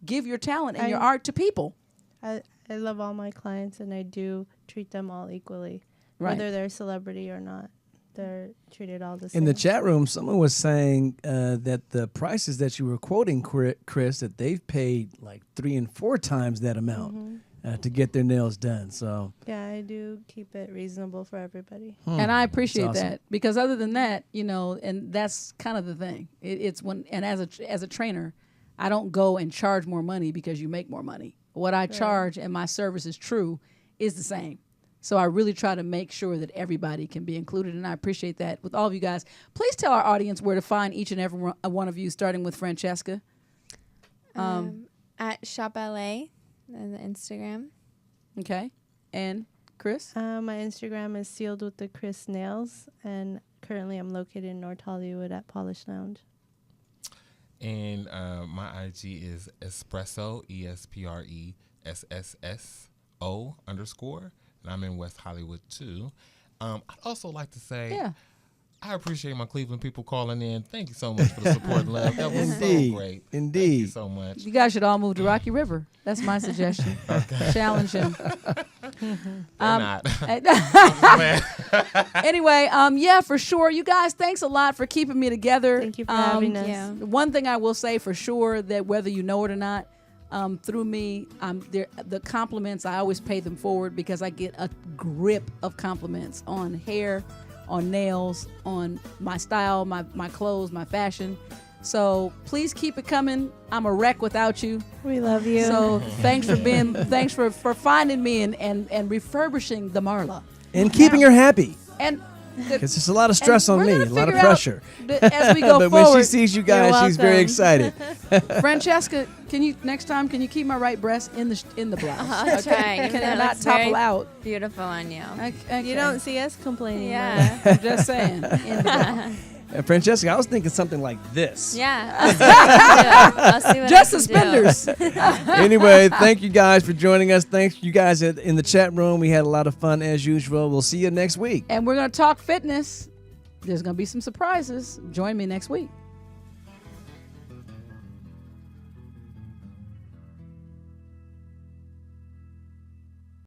give your talent and your art to people. I love all my clients, and I do treat them all equally, Right. whether they're a celebrity or not. They're treated all the same. In the chat room, someone was saying that the prices that you were quoting, Chris, that they've paid like 3 and 4 times that amount to get their nails done. So yeah, I do keep it reasonable for everybody. And I appreciate That's awesome. that, because other than that, and that's kind of the thing. It's when, and as a trainer, I don't go and charge more money because you make more money. What I charge and my service is true is the same. So I really try to make sure that everybody can be included, and I appreciate that with all of you guys. Please tell our audience where to find each and every one of you, starting with Francesca. At Shop LA on the Instagram. Okay. And Chris? My Instagram is Sealed with the Chris Nails, and currently I'm located in North Hollywood at Polish Lounge. And my IG is Espresso, ESPRESSO _. And I'm in West Hollywood too. I'd also like to say, I appreciate my Cleveland people calling in. Thank you so much for the support and love. That was Indeed. so great. Indeed. Thank you so much. You guys should all move to Rocky River. That's my suggestion. Challenge him. Not. Anyway, yeah, for sure. You guys, thanks a lot for keeping me together. Thank you for having us. Yeah. One thing I will say for sure, that whether you know it or not, through me, the compliments, I always pay them forward, because I get a grip of compliments on hair, on nails, on my style, my clothes, my fashion. So please keep it coming. I'm a wreck without you. We love you. So thanks for finding me and refurbishing the Marla. And keeping her happy. And because there's a lot of stress on me, a lot of pressure. As we go but forward, when she sees you guys, she's very excited. Francesca, next time can you keep my right breast in the blouse? Okay. Can I not topple out? Beautiful on you. Okay. You don't see us complaining. Yeah. I'm just saying. In the blouse. And Francesca, I was thinking something like this. Yeah. I'll see what just I can suspenders. do. Anyway, thank you guys for joining us. Thanks you guys in the chat room. We had a lot of fun as usual. We'll see you next week. And we're going to talk fitness. There's going to be some surprises. Join me next week.